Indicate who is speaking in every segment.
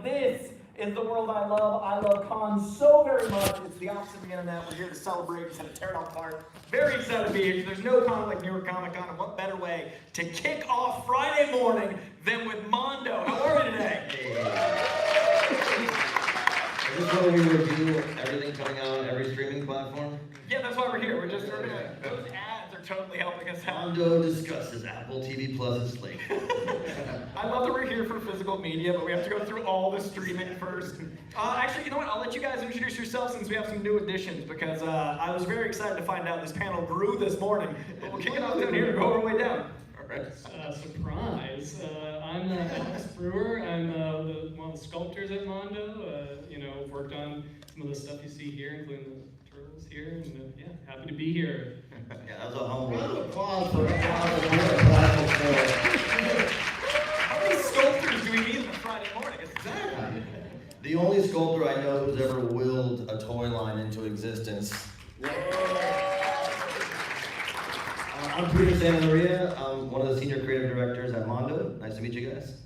Speaker 1: but this is the world I love. I love cons so very much. It's the opposite of the internet. We're here to celebrate instead of tear it all apart. Very excited to be here. There's no con like New York Comic Con, and what better way to kick off Friday morning than with Mondo. How are we today?
Speaker 2: Is this where we review everything coming out on every streaming platform?
Speaker 1: Yeah, that's why we're here. We're just those ads are totally helping us out.
Speaker 2: Mondo discusses Apple TV Plus's slate.
Speaker 1: I love that we're here for physical media, but we have to go through all the streaming first. Actually, you know what? I'll let you guys introduce yourselves since we have some new additions, because I was very excited to find out this panel grew this morning. But we'll kick it off down here and go our way down. All right.
Speaker 3: Surprise. I'm Alex Brewer. I'm one of the sculptors at Mondo. Worked on some of the stuff you see here, including the turtles here, and yeah, happy to be here.
Speaker 2: Yeah, that was a humble
Speaker 4: Round of applause for
Speaker 1: How many sculptors do we need on a Friday morning? Exactly.
Speaker 2: The only sculptor I know who's ever willed a toy line into existence. I'm Peter Santa Maria. I'm one of the senior creative directors at Mondo. Nice to meet you guys.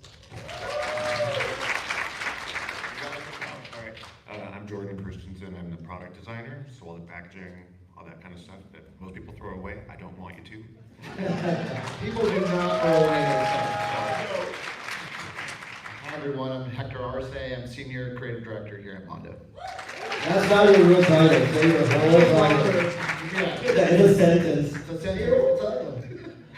Speaker 5: I'm Jordan Christensen. I'm the product designer, so all the packaging, all that kind of stuff that most people throw away, I don't want you to.
Speaker 4: People do not throw away their stuff. Hi everyone, I'm Hector Arce. I'm senior creative director here at Mondo.
Speaker 2: That's not your real title. Say your whole title.
Speaker 4: Yeah.
Speaker 2: In a sentence.
Speaker 4: It's a your title.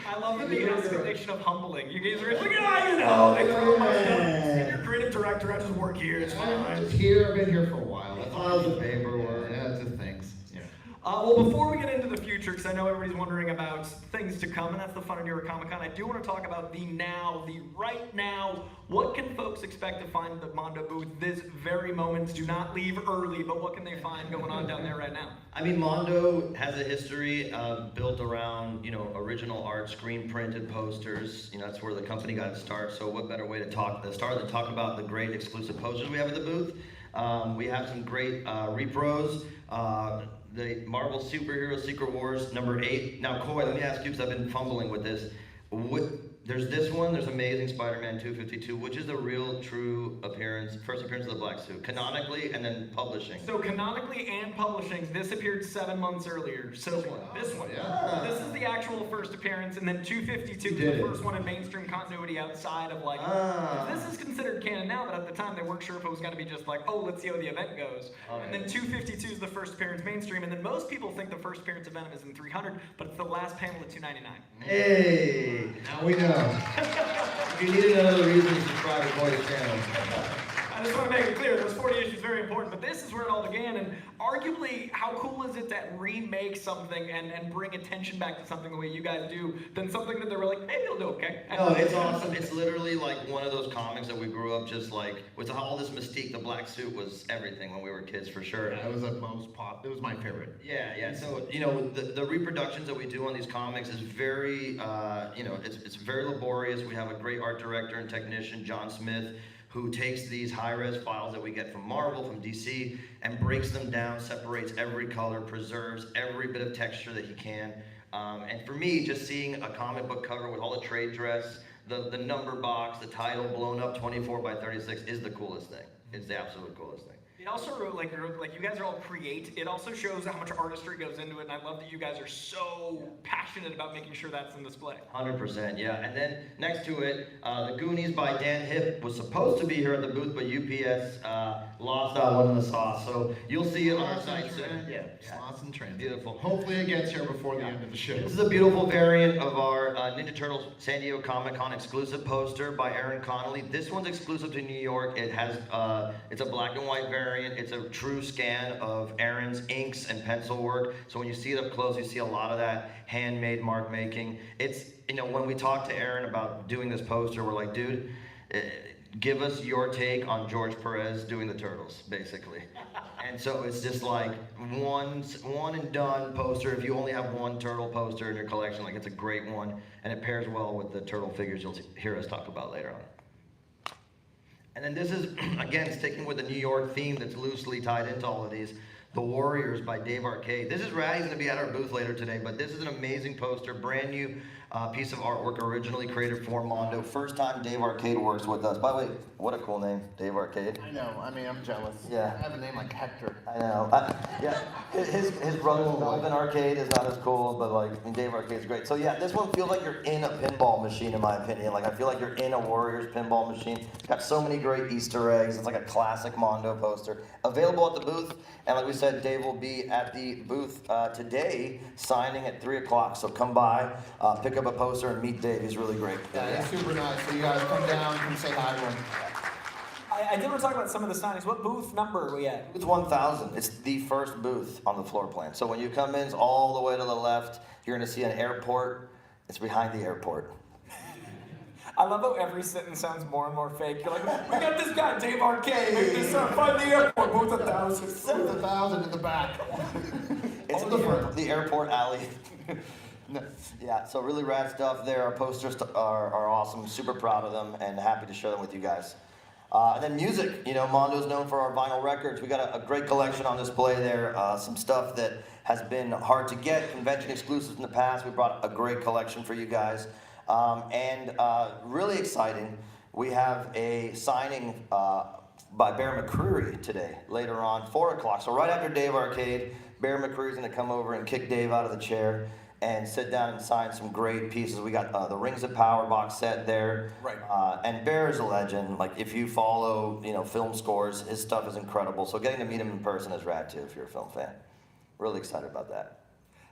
Speaker 1: I love the expectation of humbling. You guys are like, they throw my stuff. Senior creative director, I just work here. It's fine.
Speaker 4: I'm just here. I've been here for a while. That's
Speaker 2: Files of paperwork.
Speaker 4: Yeah, it's just things. Yeah.
Speaker 1: Well, before we get into the future, because I know everybody's wondering about things to come, and that's the fun of New York Comic Con, I do want to talk about the now, the right now. What can folks expect to find at the Mondo booth this very moment? Do not leave early, but what can they find going on down there right now?
Speaker 2: I mean, Mondo has a history built around, original art, screen printed posters. That's where the company got its start. So what better way to talk about the great exclusive posters we have at the booth. We have some great repros. The Marvel Superhero Secret Wars #8. Now, Coy, let me ask you, because I've been fumbling with this. There's this one, there's Amazing Spider-Man 252, which is the real, true first appearance of the black suit, canonically and then publishing.
Speaker 1: So canonically and publishing, this appeared 7 months earlier. So this one,
Speaker 4: Yeah.
Speaker 1: this is the actual first appearance, and then 252 is the first one in mainstream continuity outside of this is considered canon now, but at the time they weren't sure if it was going to be just like, oh, let's see how the event goes.
Speaker 2: Okay.
Speaker 1: And then 252 is the first appearance mainstream, and then most people think the first appearance of Venom is in 300, but it's the last panel at 299.
Speaker 2: Hey!
Speaker 4: Now we know.
Speaker 2: If you need another reason to subscribe to Coy's channel.
Speaker 1: I just want to make it clear, those 40 issues are very important, but this is where it all began, and arguably, how cool is it to remake something and bring attention back to something the way you guys do, than something that they were like, maybe it'll do okay.
Speaker 2: No, it's awesome. It's literally like one of those comics that we grew up just like, with all this mystique. The black suit was everything when we were kids, for sure.
Speaker 4: Yeah, it was the most it was my favorite.
Speaker 2: Yeah. So, the reproductions that we do on these comics is very, it's very laborious. We have a great art director and technician, John Smith, who takes these high-res files that we get from Marvel, from DC, and breaks them down, separates every color, preserves every bit of texture that he can. And for me, just seeing a comic book cover with all the trade dress, the number box, the title blown up 24 by 36 is the coolest thing. It's the absolute coolest thing.
Speaker 1: It also, like you guys are all it also shows how much artistry goes into it, and I love that you guys are so passionate about making sure that's in display.
Speaker 2: 100%, yeah. And then next to it, The Goonies by Dan Hipp was supposed to be here at the booth, but UPS lost that one in the sauce. So you'll see it on our site soon.
Speaker 4: Yeah. Slots and transit.
Speaker 2: Beautiful.
Speaker 4: Hopefully it gets here before the end of the show.
Speaker 2: This is a beautiful variant of our Ninja Turtles San Diego Comic-Con exclusive poster by Aaron Connolly. This one's exclusive to New York. It has, it's a black and white variant. It's a true scan of Aaron's inks and pencil work. So when you see it up close, you see a lot of that handmade mark making. It's, when we talked to Aaron about doing this poster, we're like, dude, give us your take on George Perez doing the Turtles, basically. And so it's just like one and done poster. If you only have one turtle poster in your collection, it's a great one, and it pairs well with the turtle figures you'll hear us talk about later on. And then this is, again, sticking with the New York theme that's loosely tied into all of these, The Warriors by Dave Arcade. This is Raddy's going to be at our booth later today, but this is an amazing poster, brand new piece of artwork originally created for Mondo. First time Dave Arcade works with us. By the way, what a cool name, Dave Arcade.
Speaker 4: I know, I mean, I'm jealous.
Speaker 2: Yeah.
Speaker 4: I have a name like Hector.
Speaker 2: I know. Yeah, his brother's Melvin Arcade is not as cool, but like Dave Arcade's great. So yeah, this one feels like you're in a pinball machine, in my opinion. Like I feel like you're in a Warriors pinball machine. It's got so many great Easter eggs. It's like a classic Mondo poster. Available at the booth, and like we said, Dave will be at the booth today, signing at 3 o'clock. So come by, pick up a poster, and meet Dave. He's really great.
Speaker 4: Yeah, he's super nice. So you guys come down, come say hi to him.
Speaker 1: I did want to talk about some of the signings. What booth number are we at?
Speaker 2: It's 1,000. It's the first booth on the floor plan. So when you come in, it's all the way to the left. You're going to see an airport. It's behind the airport.
Speaker 1: I love how every sentence sounds more and more fake. You're like, we got this guy, Dave Arcade. Make this up. Find the airport. Booth 1,000.
Speaker 4: There's 1,000 in the back.
Speaker 2: It's in the airport alley. Yeah, so really rad stuff there. Our posters are awesome. Super proud of them and happy to share them with you guys. And then music, you know, Mondo's known for our vinyl records. We got a great collection on display there. Some stuff that has been hard to get, convention exclusives in the past. We brought a great collection for you guys. And really exciting, we have a signing by Bear McCreary today, later on, 4 o'clock. So right after Dave Arcade, Bear McCreary's gonna come over and kick Dave out of the chair and sit down and sign some great pieces. We got the Rings of Power box set there.
Speaker 1: Right.
Speaker 2: And Bear is a legend. Like if you follow, you know, film scores, his stuff is incredible. So getting to meet him in person is rad too if you're a film fan. Really excited about that.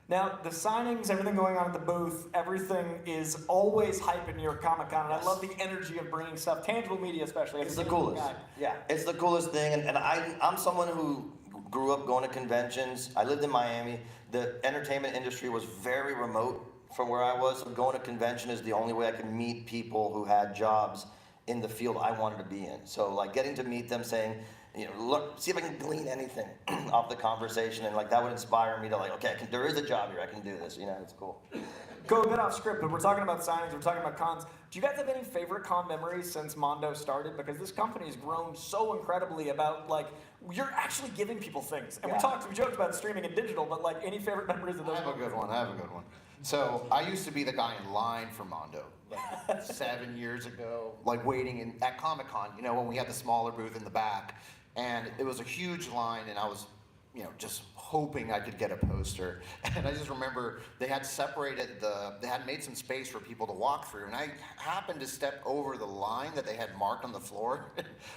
Speaker 1: Now, the signings, everything going on at the booth, everything is always hype at New York Comic Con, and I love the energy of bringing stuff, tangible media especially.
Speaker 2: It's the coolest. Yeah, it's the coolest thing, and I'm someone who grew up going to conventions. I lived in Miami. The entertainment industry was very remote from where I was, so going to convention is the only way I could meet people who had jobs in the field I wanted to be in. So like getting to meet them saying, you know, look, see if I can glean anything off the conversation, and like that would inspire me to like, okay, there is a job here, I can do this, you know, it's cool.
Speaker 1: Go a bit off script, but we're talking about signings, we're talking about cons. Do you guys have any favorite con memories since Mondo started? Because this company has grown so incredibly about like, you're actually giving people things. And
Speaker 2: Yeah.
Speaker 1: we joked about streaming and digital, but like any favorite memories of those?
Speaker 4: I have a good one. So I used to be the guy in line for Mondo, like 7 years ago, like waiting at Comic-Con, you know, when we had the smaller booth in the back. And it was a huge line, and I was, you know, just hoping I could get a poster. And I just remember they had they had made some space for people to walk through, and I happened to step over the line that they had marked on the floor.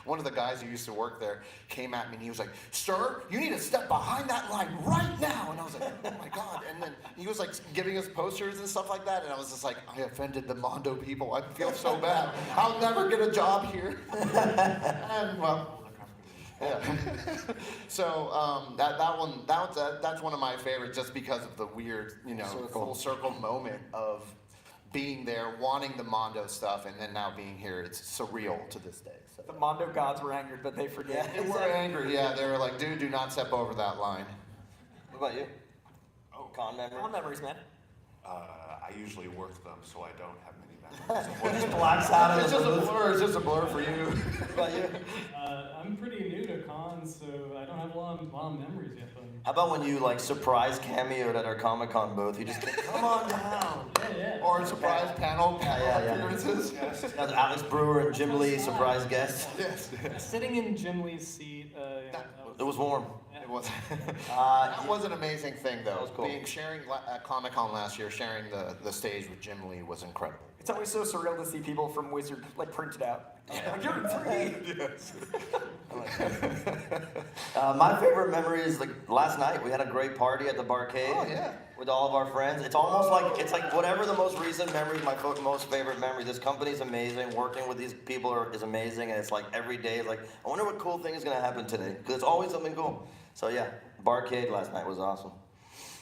Speaker 4: One of the guys who used to work there came at me, and he was like, "Sir, you need to step behind that line right now." And I was like, "Oh my God." And then he was like giving us posters and stuff like that, and I was just like, I offended the Mondo people. I feel so bad. I'll never get a job here. And well, yeah. So that's one of my favorites, just because of the weird, you know, full circle moment of being there, wanting the Mondo stuff, and then now being here. It's surreal to this day. So.
Speaker 1: The Mondo gods were angered, but they forget.
Speaker 4: They were angry. Yeah, they were like, "Dude, do not step over that line."
Speaker 2: What about you? Oh, con memory?
Speaker 1: Con memories, man.
Speaker 5: I usually work them, so I don't have many
Speaker 2: Just blacks out
Speaker 4: It's just a blur. It's just a blur for you.
Speaker 2: What about you?
Speaker 3: I'm pretty new to cons, so I don't have a lot of memories yet. But
Speaker 2: How about when you like surprise cameoed at our Comic-Con booth? You just like, come on down.
Speaker 3: yeah.
Speaker 4: Or surprise panel
Speaker 2: Yeah.
Speaker 4: appearances.
Speaker 2: That was Alex Brewer and Jim Lee, surprise guests.
Speaker 4: Yes.
Speaker 3: Sitting in Jim Lee's seat,
Speaker 2: It was warm.
Speaker 4: It was.
Speaker 2: Uh,
Speaker 4: That was an amazing thing, though.
Speaker 2: That was cool.
Speaker 4: Sharing at Comic-Con last year, sharing the stage with Jim Lee was incredible.
Speaker 1: It's always so surreal to see people from Wizard like printed out. Like, you're in 3D.
Speaker 4: Yes.
Speaker 2: My favorite memory is like last night. We had a great party at the barcade.
Speaker 4: Oh, yeah.
Speaker 2: With all of our friends. It's almost like whatever the most recent memory is my most favorite memory. This company's amazing. Working with these people is amazing, and it's like every day is like, I wonder what cool thing is gonna happen today, because it's always something cool. So yeah, barcade last night was awesome.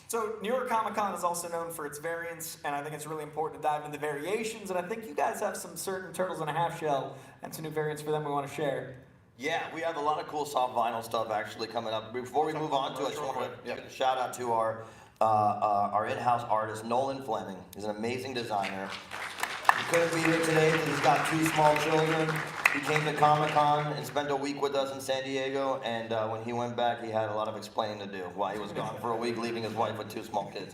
Speaker 1: So New York Comic Con is also known for its variants, and I think it's really important to dive into the variations. And I think you guys have some certain turtles in a half shell and some new variants for them we want to share.
Speaker 2: Yeah, we have a lot of cool soft vinyl stuff actually coming up. Before we move on to it, I just want to give a shout out to our in-house artist, Nolan Fleming. He's an amazing designer. He couldn't be here today because he's got 2 small children. He came to Comic-Con and spent a week with us in San Diego, and when he went back, he had a lot of explaining to do while he was gone for a week, leaving his wife with 2 small kids.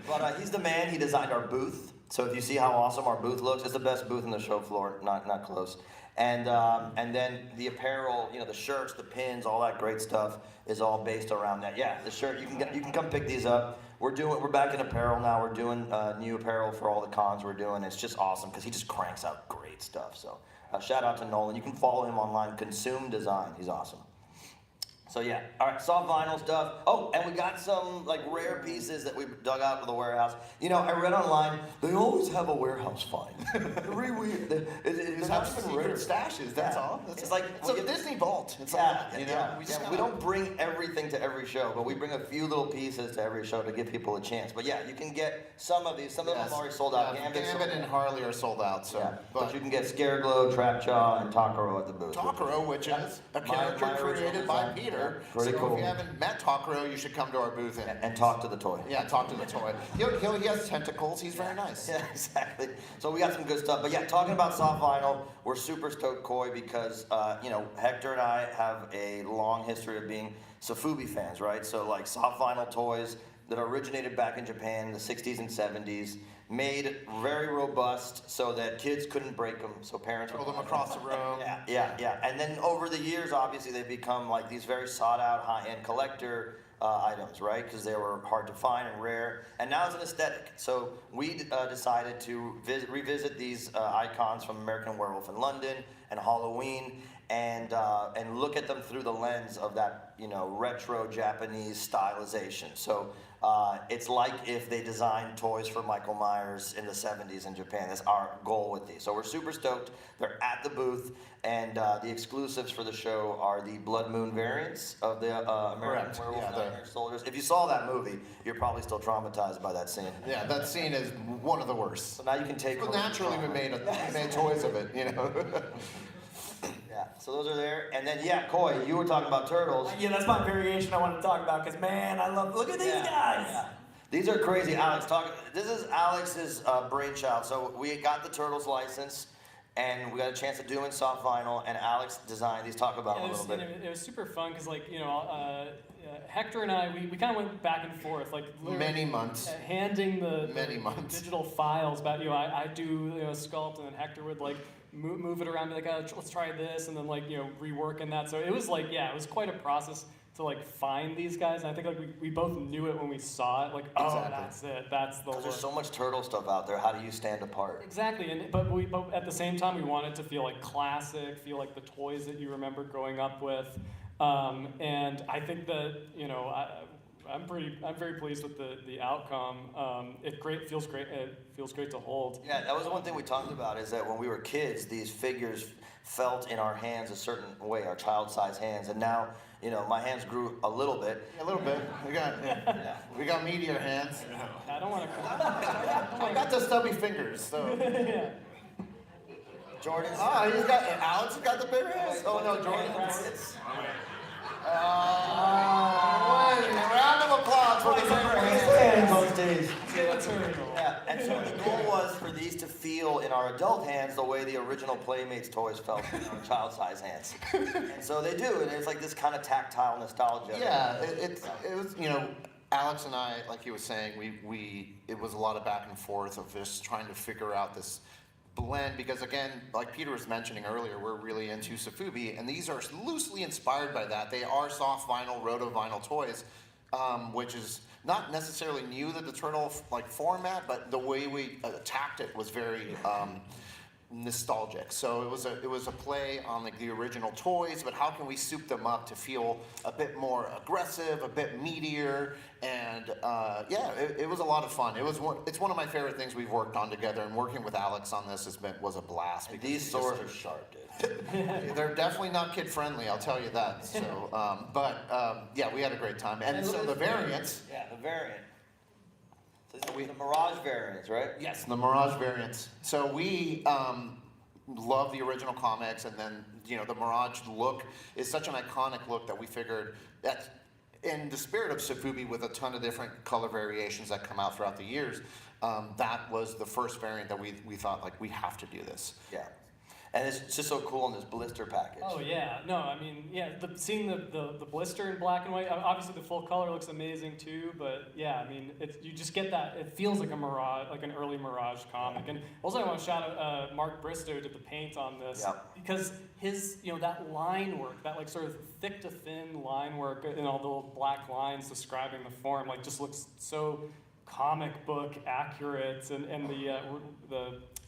Speaker 2: But he's the man. He designed our booth. So if you see how awesome our booth looks, it's the best booth in the show floor, not close. And then the apparel, the shirts, the pins, all that great stuff is all based around that. Yeah, the shirt, you can come pick these up. We're back in apparel now. We're doing new apparel for all the cons we're doing. It's just awesome because he just cranks out great stuff. So shout out to Nolan. You can follow him online, Consume Design. He's awesome. So yeah, all right, soft vinyl stuff. Oh, and we got some like rare pieces that we dug out of the warehouse. I read online, they always have a warehouse find. Very weird. It's
Speaker 4: have
Speaker 2: not even
Speaker 4: secret
Speaker 2: rare.
Speaker 4: stashes, that's all.
Speaker 2: It's like
Speaker 4: it's a Disney vault. It's
Speaker 2: we don't bring everything to every show, but we bring a few little pieces to every show to give people a chance. But yeah, you can get some of these. Some of them have already sold out.
Speaker 4: Gambit and Harley are sold out. So,
Speaker 2: yeah, but you can get Scareglow, Trapjaw, and Takaro at the booth.
Speaker 4: Takaro, which is a character created by Peter.
Speaker 2: Pretty cool.
Speaker 4: If you haven't met Takaro, you should come to our booth
Speaker 2: and talk to the toy.
Speaker 4: Yeah, talk to the toy. He has tentacles. He's very nice.
Speaker 2: Yeah, exactly. So we got some good stuff. But yeah, talking about soft vinyl, we're super stoked, Koi, because Hector and I have a long history of being Sofubi fans, right? So like soft vinyl toys that originated back in Japan in the 60s and 70s, made very robust so that kids couldn't break them, so parents would
Speaker 4: throw them across the room.
Speaker 2: Yeah. And then over the years, obviously, they've become like these very sought-out, high-end collector items, right? Because they were hard to find and rare. And now it's an aesthetic. So we decided to revisit these icons from American Werewolf in London and Halloween, and look at them through the lens of that retro Japanese stylization. So it's like if they designed toys for Michael Myers in the 70s in Japan. That's our goal with these. So we're super stoked. They're at the booth, and the exclusives for the show are the Blood Moon variants of the American Werewolf Nightmare Soldiers. If you saw that movie, you're probably still traumatized by that scene.
Speaker 4: Yeah, that scene is one of the worst.
Speaker 2: So now you can take.
Speaker 4: Well, naturally, we made toys of it,
Speaker 2: Yeah, so those are there. And then, Koi, you were talking about turtles.
Speaker 1: Yeah, that's my variation I wanted to talk about because, man, look at these guys.
Speaker 2: Yeah. These are crazy. Alex, this is Alex's brainchild. So we got the Turtles license, and we got a chance to do in soft vinyl, and Alex designed these. Talk about them a little bit.
Speaker 3: It was super fun because, Hector and I, we kind of went back and forth,
Speaker 4: many months,
Speaker 3: handing the
Speaker 4: digital
Speaker 3: files about, I do sculpt, and then Hector would move it around, be like, let's try this, and then reworking that. So it was it was quite a process to find these guys. And I think we both knew it when we saw it.
Speaker 2: Exactly.
Speaker 3: That's it. That's the.
Speaker 2: There's so much turtle stuff out there. How do you stand apart?
Speaker 3: Exactly, but at the same time we wanted to feel classic, feel like the toys that you remember growing up with, and I think that I'm very pleased with the outcome. It feels great. It feels great to hold.
Speaker 2: Yeah, that was the one thing we talked about, is that when we were kids, these figures felt in our hands a certain way, our child-sized hands, and now, my hands grew a little bit.
Speaker 4: A little bit. We got meteor hands.
Speaker 3: I don't want to.
Speaker 4: I got the stubby fingers, so.
Speaker 3: Yeah.
Speaker 2: Jordan.
Speaker 4: Alex has got the bigger hands. Oh no, Jordan. Round of applause for the bigger hands
Speaker 2: those days.
Speaker 3: Turtle.
Speaker 2: Yeah, and so the goal was for these to feel in our adult hands the way the original Playmates toys felt in our child-sized hands. And so they do, and it's like this kind of tactile nostalgia.
Speaker 4: Yeah, it was, Alex and I, like he was saying, it was a lot of back and forth of just trying to figure out this blend, because again, like Peter was mentioning earlier, we're really into Sofubi, and these are loosely inspired by that. They are soft vinyl, roto vinyl toys, which is not necessarily new to the turtle format, but the way we attacked it was very nostalgic. So it was a play on the original toys, but how can we soup them up to feel a bit more aggressive, a bit meatier, and it was a lot of fun. It's one of my favorite things we've worked on together, and working with Alex on this was a blast.
Speaker 2: And these swords are sharp, dude.
Speaker 4: They're definitely not kid friendly, I'll tell you that. So, we had a great time. And so the variants.
Speaker 2: Yeah, the variant. So the Mirage variants, right?
Speaker 4: Yes, the Mirage variants. So we love the original comics, and then the Mirage look is such an iconic look that we figured that in the spirit of Sofubi, with a ton of different color variations that come out throughout the years, that was the first variant that we thought we have to do this.
Speaker 2: Yeah. And it's just so cool in this blister package.
Speaker 3: Oh yeah, no, I mean, yeah, seeing the blister in black and white, obviously the full color looks amazing too, but yeah, I mean, you just get that, it feels like a Mirage, like an early Mirage comic. And also I want to shout out Mark Bristow did the paint on this, because his, that line work, that like sort of thick to thin line work and all the little black lines describing the form, like just looks so comic book accurate, and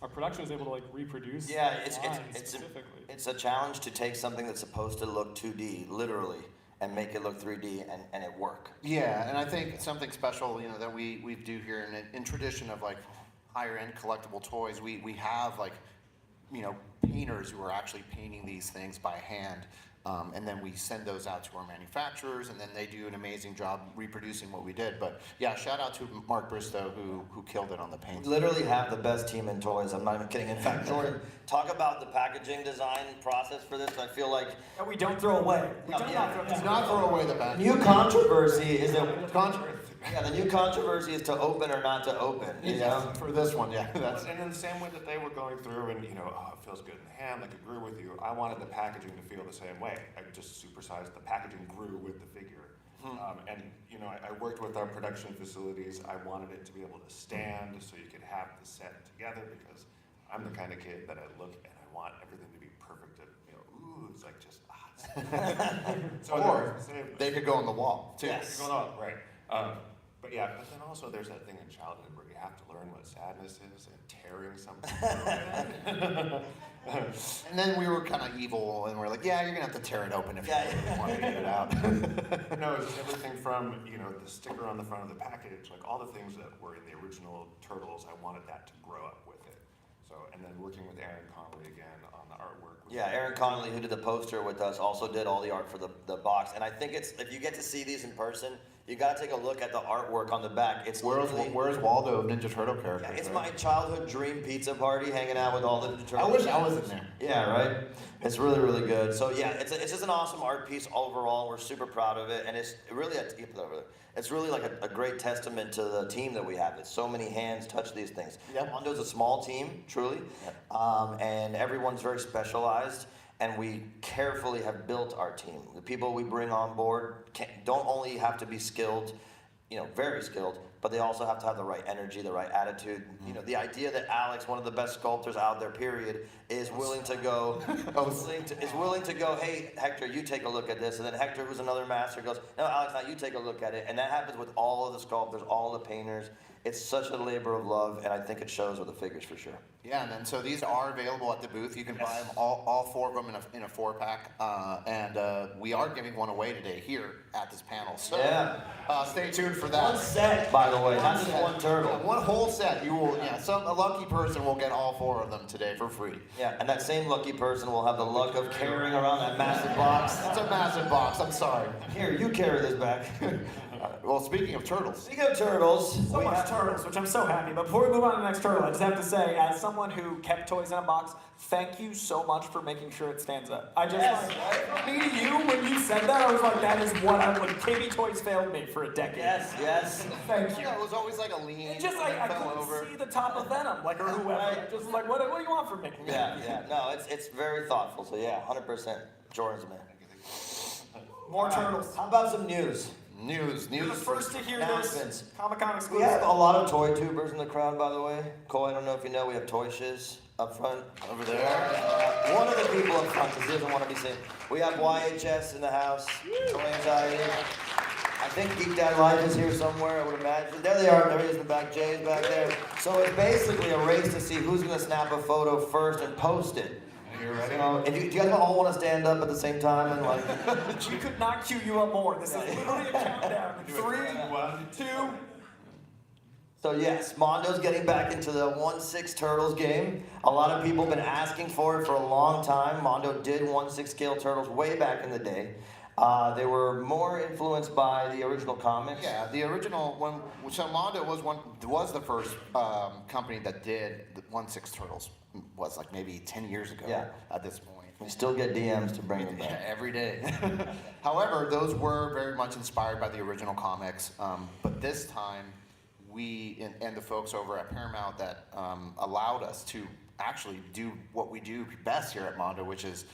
Speaker 3: our production was able to like reproduce.
Speaker 2: Yeah,
Speaker 3: specifically.
Speaker 2: it's a challenge to take something that's supposed to look 2D, literally, and make it look 3D and it work.
Speaker 4: Yeah, and I think something special, that we do here in tradition of like higher end collectible toys, we have like, painters who are actually painting these things by hand. And then we send those out to our manufacturers, and then they do an amazing job reproducing what we did. But yeah, shout out to Mark Bristow who killed it on the paint.
Speaker 2: We literally have the best team in toys. I'm not even kidding. In fact, Jordan, talk about the packaging design process for this. I feel like
Speaker 1: And we don't throw away. We do
Speaker 2: Yeah.
Speaker 1: not throw
Speaker 4: Do not throw away the bag.
Speaker 2: new controversy is the new controversy is to open or not to open.
Speaker 4: For this one, yeah. That's
Speaker 5: And in the same way that they were going through and, it feels good in the hand, like it grew with you, I wanted the packaging to feel the same way. I just supersized, the packaging grew with the figure. I worked with our production facilities. I wanted it to be able to stand so you could have the set together, because I'm the kind of kid that I look and I want everything to be perfect. It's like just, So
Speaker 4: or they could go on the wall too.
Speaker 2: Yes.
Speaker 5: Going on, right. But then also there's that thing in childhood where you have to learn what sadness is and tearing something.
Speaker 4: And then we were kind of evil, and we're like, yeah, you're gonna have to tear it open if you really want to get it out.
Speaker 5: No, it's everything from, the sticker on the front of the package, like all the things that were in the original Turtles, I wanted that to grow up with it. So, and then working with Aaron Connolly again on the artwork.
Speaker 2: Yeah, Aaron Connolly, who did the poster with us, also did all the art for the box. And I think if you get to see these in person, you gotta take a look at the artwork on the back. It's
Speaker 4: Where's Waldo, Ninja Turtle character?
Speaker 2: Yeah, it's my childhood dream pizza party, hanging out with all the Ninja Turtles.
Speaker 4: I wish I was in there.
Speaker 2: Yeah, right? It's really, really good. So yeah, it's just an awesome art piece overall. We're super proud of it, and it's really like a great testament to the team that we have. It's so many hands touch these things.
Speaker 4: Yep.
Speaker 2: Mondo's a small team, truly, and everyone's very specialized. And we carefully have built our team. The people we bring on board don't only have to be skilled, very skilled, but they also have to have the right energy, the right attitude. The idea that Alex, one of the best sculptors out there, period, is willing to go, hey, Hector, you take a look at this. And then Hector, who's another master, goes, no, Alex, now you take a look at it. And that happens with all of the sculptors, all the painters. It's such a labor of love, and I think it shows with the figures for sure.
Speaker 4: Yeah, and then so these are available at the booth. You can buy them all four of them in a 4-pack, and we are giving one away today here at this panel. So stay tuned for that.
Speaker 2: One set, by the way, not just one turtle.
Speaker 4: One whole set. You will, a lucky person will get all 4 of them today for free.
Speaker 2: Yeah, and that same lucky person will have the luck of carrying around that massive box.
Speaker 4: It's a massive box. I'm sorry.
Speaker 2: Here, you carry this back.
Speaker 4: Well, speaking of turtles.
Speaker 2: Speaking of turtles,
Speaker 1: So much turtles, which I'm so happy. But before we move on to the next turtle, I just have to say, as someone who kept toys in a box, thank you so much for making sure it stands up. I just meeting you, when you said that, I was like, that is what I would. KB Toys failed me for a decade.
Speaker 2: Yes.
Speaker 1: Thank you.
Speaker 4: Yeah, it was always like a lean.
Speaker 1: It's just like I couldn't see the top of Venom, like, or whoever. Just like, what do you want from me?
Speaker 2: Yeah. No, it's very thoughtful. So yeah, 100%. Jordan's man.
Speaker 1: More turtles.
Speaker 2: How about some news?
Speaker 4: News.
Speaker 1: You're the first to hear this.
Speaker 2: Announcements.
Speaker 1: Comic-Con
Speaker 2: We
Speaker 1: exclusive.
Speaker 2: have a lot of toy tubers in the crowd, by the way. Cole, I don't know if you know, we have Toy Shiz up front.
Speaker 4: Over there.
Speaker 2: One of the people up front, because he doesn't want to be seen. We have YHS in the house. Toy Anxiety. I think Geek Dad Live is here somewhere, I would imagine. There they are. There he is in the back. Jay's back there. So it's basically a race to see who's going to snap a photo first and post it.
Speaker 4: You ready?
Speaker 2: So, do you guys all want to stand up at the same time and like?
Speaker 1: We could not cue you up more. This is literally a countdown. 3, 2.
Speaker 2: So yes, Mondo's getting back into the 1/6 Turtles game. A lot of people have been asking for it for a long time. Mondo did 1/6 scale Turtles way back in the day. They were more influenced by the original comics.
Speaker 4: Yeah, the original one. So Mondo was the first company that did the 1/6 Turtles. Was like maybe 10 years ago.
Speaker 2: Yeah.
Speaker 4: At this point.
Speaker 2: We still get DMs to bring them
Speaker 4: Yeah,
Speaker 2: back.
Speaker 4: every day. However, those were very much inspired by the original comics. But this time, we and the folks over at Paramount that allowed us to actually do what we do best here at Mondo, which is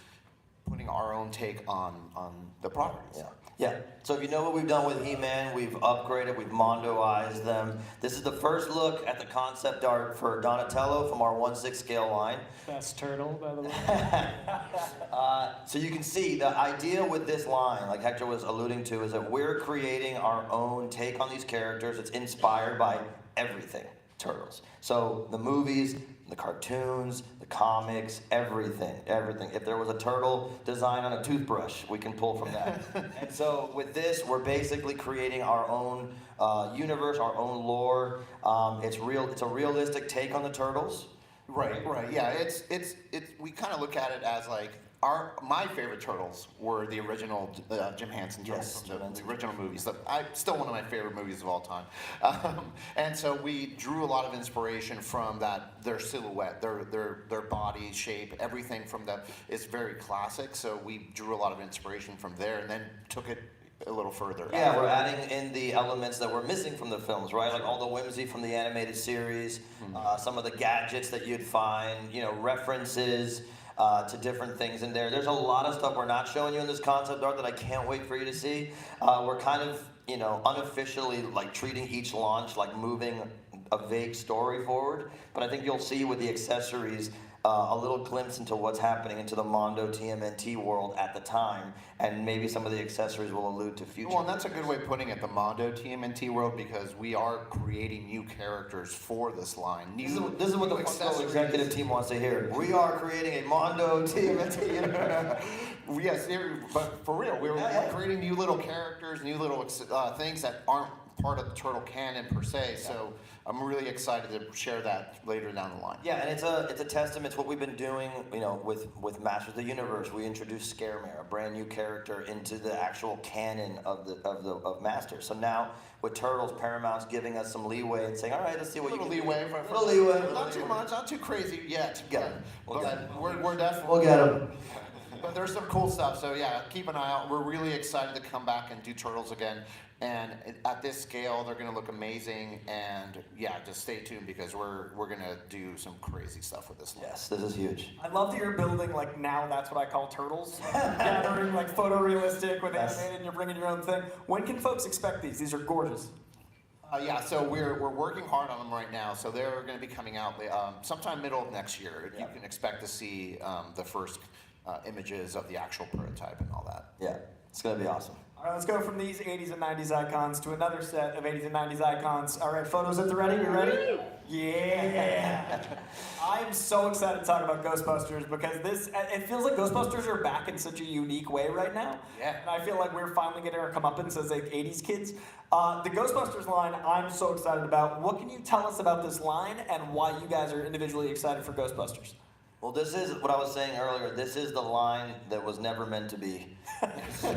Speaker 4: putting our own take on the properties.
Speaker 2: Yeah. So if you know what we've done with He-Man, we've upgraded, we've Mondoized them. This is the first look at the concept art for Donatello from our 1/6 scale line.
Speaker 3: Best turtle, by the way.
Speaker 2: So you can see the idea with this line, like Hector was alluding to, is that we're creating our own take on these characters. It's inspired by everything Turtles. So the movies, the cartoons, the comics, everything. If there was a turtle design on a toothbrush, we can pull from that. And so with this, we're basically creating our own universe, our own lore. It's a realistic take on the Turtles.
Speaker 4: Right. Yeah, it's we kind of look at it as like my favorite Turtles were the original Jim Henson Turtles
Speaker 2: Yes,
Speaker 4: from the original movies. So still one of my favorite movies of all time. And so we drew a lot of inspiration from their silhouette, their body shape, everything from that is very classic. So we drew a lot of inspiration from there, and then took it a little further.
Speaker 2: Yeah, we're adding in the elements that were missing from the films, right? Like all the whimsy from the animated series, some of the gadgets that you'd find, references to different things in there. There's a lot of stuff we're not showing you in this concept art that I can't wait for you to see. We're kind of, unofficially like treating each launch like moving a vague story forward, but I think you'll see with the accessories a little glimpse into what's happening into the Mondo TMNT world at the time, and maybe some of the accessories will allude to future.
Speaker 4: Well, and that's a good way of putting it, the Mondo TMNT world, because we are creating new characters for this line.
Speaker 2: This is what the Funko executive team wants to hear. We are creating a Mondo TMNT.
Speaker 4: Yes, but for real, we're creating new little characters, new little things that aren't part of the Turtle canon per se. So I'm really excited to share that later down the line.
Speaker 2: Yeah, and it's a testament to what we've been doing, with Masters of the Universe. We introduced Scaremare, a brand new character, into the actual canon of Masters. So now with Turtles, Paramount's giving us some leeway and saying, all right, let's see what you can do. Little leeway.
Speaker 4: Not too much, not too crazy yet.
Speaker 2: Get 'em.
Speaker 4: We're definitely.
Speaker 2: We'll get them.
Speaker 4: But there's some cool stuff, so yeah, keep an eye out. We're really excited to come back and do Turtles again. And at this scale, they're gonna look amazing. And yeah, just stay tuned because we're gonna do some crazy stuff with this.
Speaker 2: Yes, this is huge.
Speaker 1: I love that you're building, like, now that's what I call Turtles. Gathering, like, photorealistic with animated, and you're bringing your own thing. When can folks expect these? These are gorgeous.
Speaker 4: Yeah, so we're working hard on them right now. So they're gonna be coming out sometime middle of next year. You can expect to see the first images of the actual prototype and all that.
Speaker 2: Yeah, it's gonna be awesome.
Speaker 1: All right, let's go from these 80s and 90s icons to another set of 80s and 90s icons. All right, photos at the ready? You ready? Yeah! I am so excited to talk about Ghostbusters because it feels like Ghostbusters are back in such a unique way right now.
Speaker 4: Yeah.
Speaker 1: And I feel like we're finally getting our comeuppance as like 80s kids. The Ghostbusters line, I'm so excited about. What can you tell us about this line and why you guys are individually excited for Ghostbusters?
Speaker 2: Well, this is what I was saying earlier. This is the line that was never meant to be. So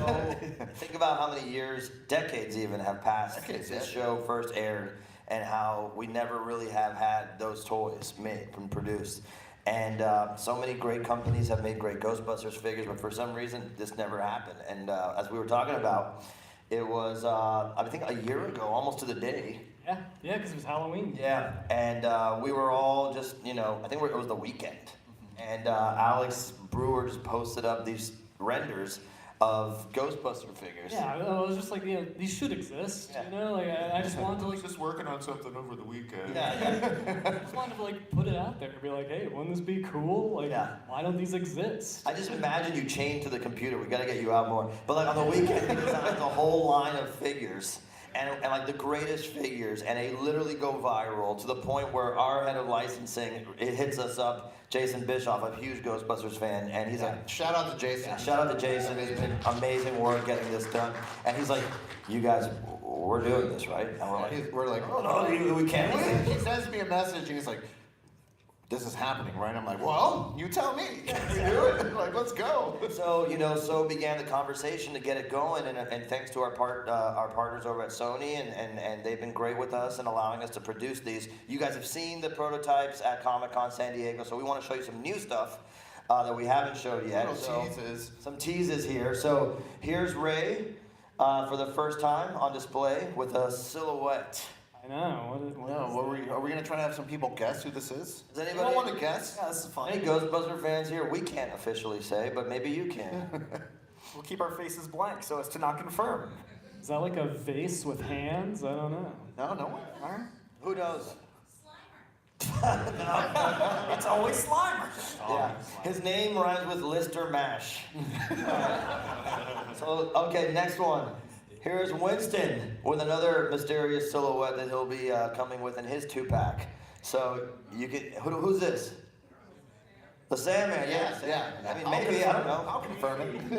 Speaker 2: think about how many years, decades even, have passed since this show first aired, and how we never really have had those toys made and produced. And so many great companies have made great Ghostbusters figures, but for some reason, this never happened. And as we were talking about, it was, I think, a year ago, almost to the day.
Speaker 3: Yeah, because it was Halloween.
Speaker 2: Yeah, and we were all just, I think it was the weekend. And Alex Brewer just posted up these renders of Ghostbuster figures.
Speaker 3: Yeah, I was just like, these should exist. Like I just wanted to
Speaker 5: I was just working on something over the weekend.
Speaker 3: I just wanted to put it out there and be like, hey, wouldn't this be cool? Like, why don't these exist?
Speaker 2: I just imagine you chained to the computer. We got to get you out more. But on the weekend, he designed a whole line of figures. And like the greatest figures, and they literally go viral to the point where our head of licensing, it hits us up, Jason Bischoff, a huge Ghostbusters fan, and he's like,
Speaker 4: shout out to Jason.
Speaker 2: Shout out to Jason, he's been amazing work getting this done. And he's like, you guys, we're doing this, right? And we're like, oh no, we can't.
Speaker 4: He sends me a message and he's like, this is happening, right? I'm like, well, you tell me. Can we do it? Like, let's go.
Speaker 2: So, so began the conversation to get it going, and thanks to our partners over at Sony, and they've been great with us and allowing us to produce these. You guys have seen the prototypes at Comic-Con San Diego, so we want to show you some new stuff that we haven't showed yet. Some teases here. So here's Ray for the first time on display with a silhouette.
Speaker 3: I
Speaker 6: I know. What
Speaker 4: No,
Speaker 6: is
Speaker 4: are we gonna try to have some people guess who this is?
Speaker 2: Does
Speaker 4: You
Speaker 2: anybody
Speaker 4: don't want to guess?
Speaker 7: Yeah, this is fun.
Speaker 2: Any Ghostbuster fans here? We can't officially say, but maybe you can.
Speaker 7: We'll keep our faces blank so as to not confirm.
Speaker 6: Is that like a vase with hands? I don't know.
Speaker 4: No, no one. All right.
Speaker 2: Who knows?
Speaker 7: It's always Slimer.
Speaker 2: Yeah, his name rhymes with Lister Mash. So, okay, next one. Here's Winston with another mysterious silhouette that he'll be coming with in his 2-pack. So you can, who's this? The Sandman, yes.
Speaker 4: Yeah.
Speaker 2: I mean, maybe, I don't know.
Speaker 4: I'll confirm it.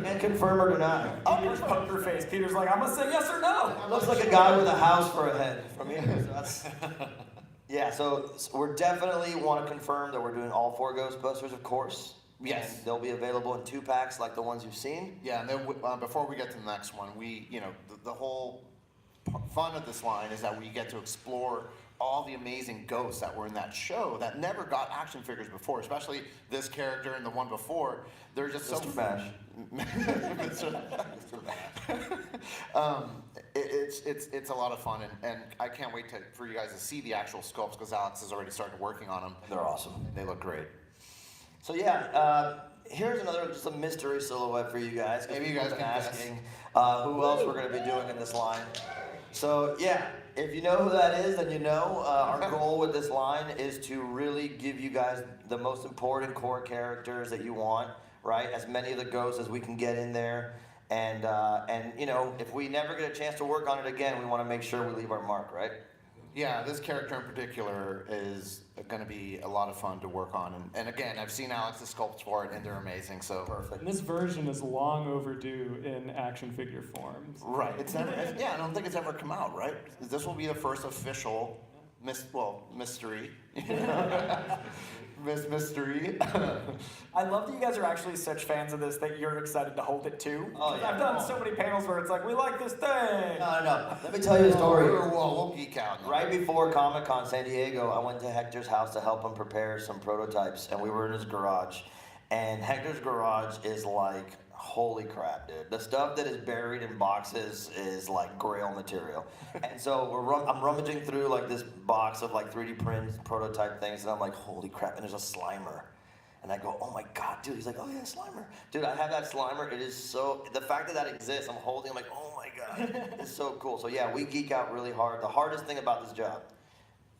Speaker 2: Can't confirm or deny.
Speaker 7: Peter's poker face. Peter's like, I'm gonna say yes or no.
Speaker 2: Looks like a guy with a house for a head from here. So that's, yeah, so we're definitely want to confirm that we're doing all 4 Ghostbusters, of course.
Speaker 4: Yes.
Speaker 2: And they'll be available in 2-packs like the ones you've seen.
Speaker 4: Yeah, and then before we get to the next one, the whole fun of this line is that we get to explore all the amazing ghosts that were in that show that never got action figures before, especially this character and the one before. They're just so
Speaker 2: Mr. Mash.
Speaker 4: It's a lot of fun, and I can't wait for you guys to see the actual sculpts because Alex has already started working on them.
Speaker 2: They're awesome.
Speaker 4: They look great.
Speaker 2: So yeah, here's another just a mystery silhouette for you guys. 'Cause
Speaker 4: Maybe you
Speaker 2: people
Speaker 4: guys
Speaker 2: have been
Speaker 4: can guess.
Speaker 2: asking who else we're going to be doing in this line. So yeah, if you know who that is, then you know. Our goal with this line is to really give you guys the most important core characters that you want, right? As many of the ghosts as we can get in there. And you know, if we never get a chance to work on it again, we want to make sure we leave our mark, right?
Speaker 4: Yeah, this character in particular is going to be a lot of fun to work on. And again, I've seen Alex's sculpts for it, and they're amazing. So
Speaker 2: Perfect.
Speaker 6: And this version is long overdue in action figure form.
Speaker 4: right, it's never. Yeah, I don't think it's ever come out. Right, this will be the first official mystery. Mystery.
Speaker 7: I love that you guys are actually such fans of this that you're excited to hold it too.
Speaker 2: Oh, yeah.
Speaker 7: I've done so many panels where it's like, we like this thing.
Speaker 2: No. Let me tell you a story.
Speaker 4: We'll geek out.
Speaker 2: Right before Comic-Con San Diego, I went to Hector's house to help him prepare some prototypes, and we were in his garage. And Hector's garage is like, holy crap, dude. The stuff that is buried in boxes is like grail material. And so I'm rummaging through like this box of like 3D print prototype things, and I'm like, holy crap, and there's a Slimer. And I go, oh my God, dude. He's like, oh yeah, Slimer. Dude, I have that Slimer. It is so, the fact that exists, I'm holding, I'm like, oh my God. It's so cool. So yeah, we geek out really hard. The hardest thing about this job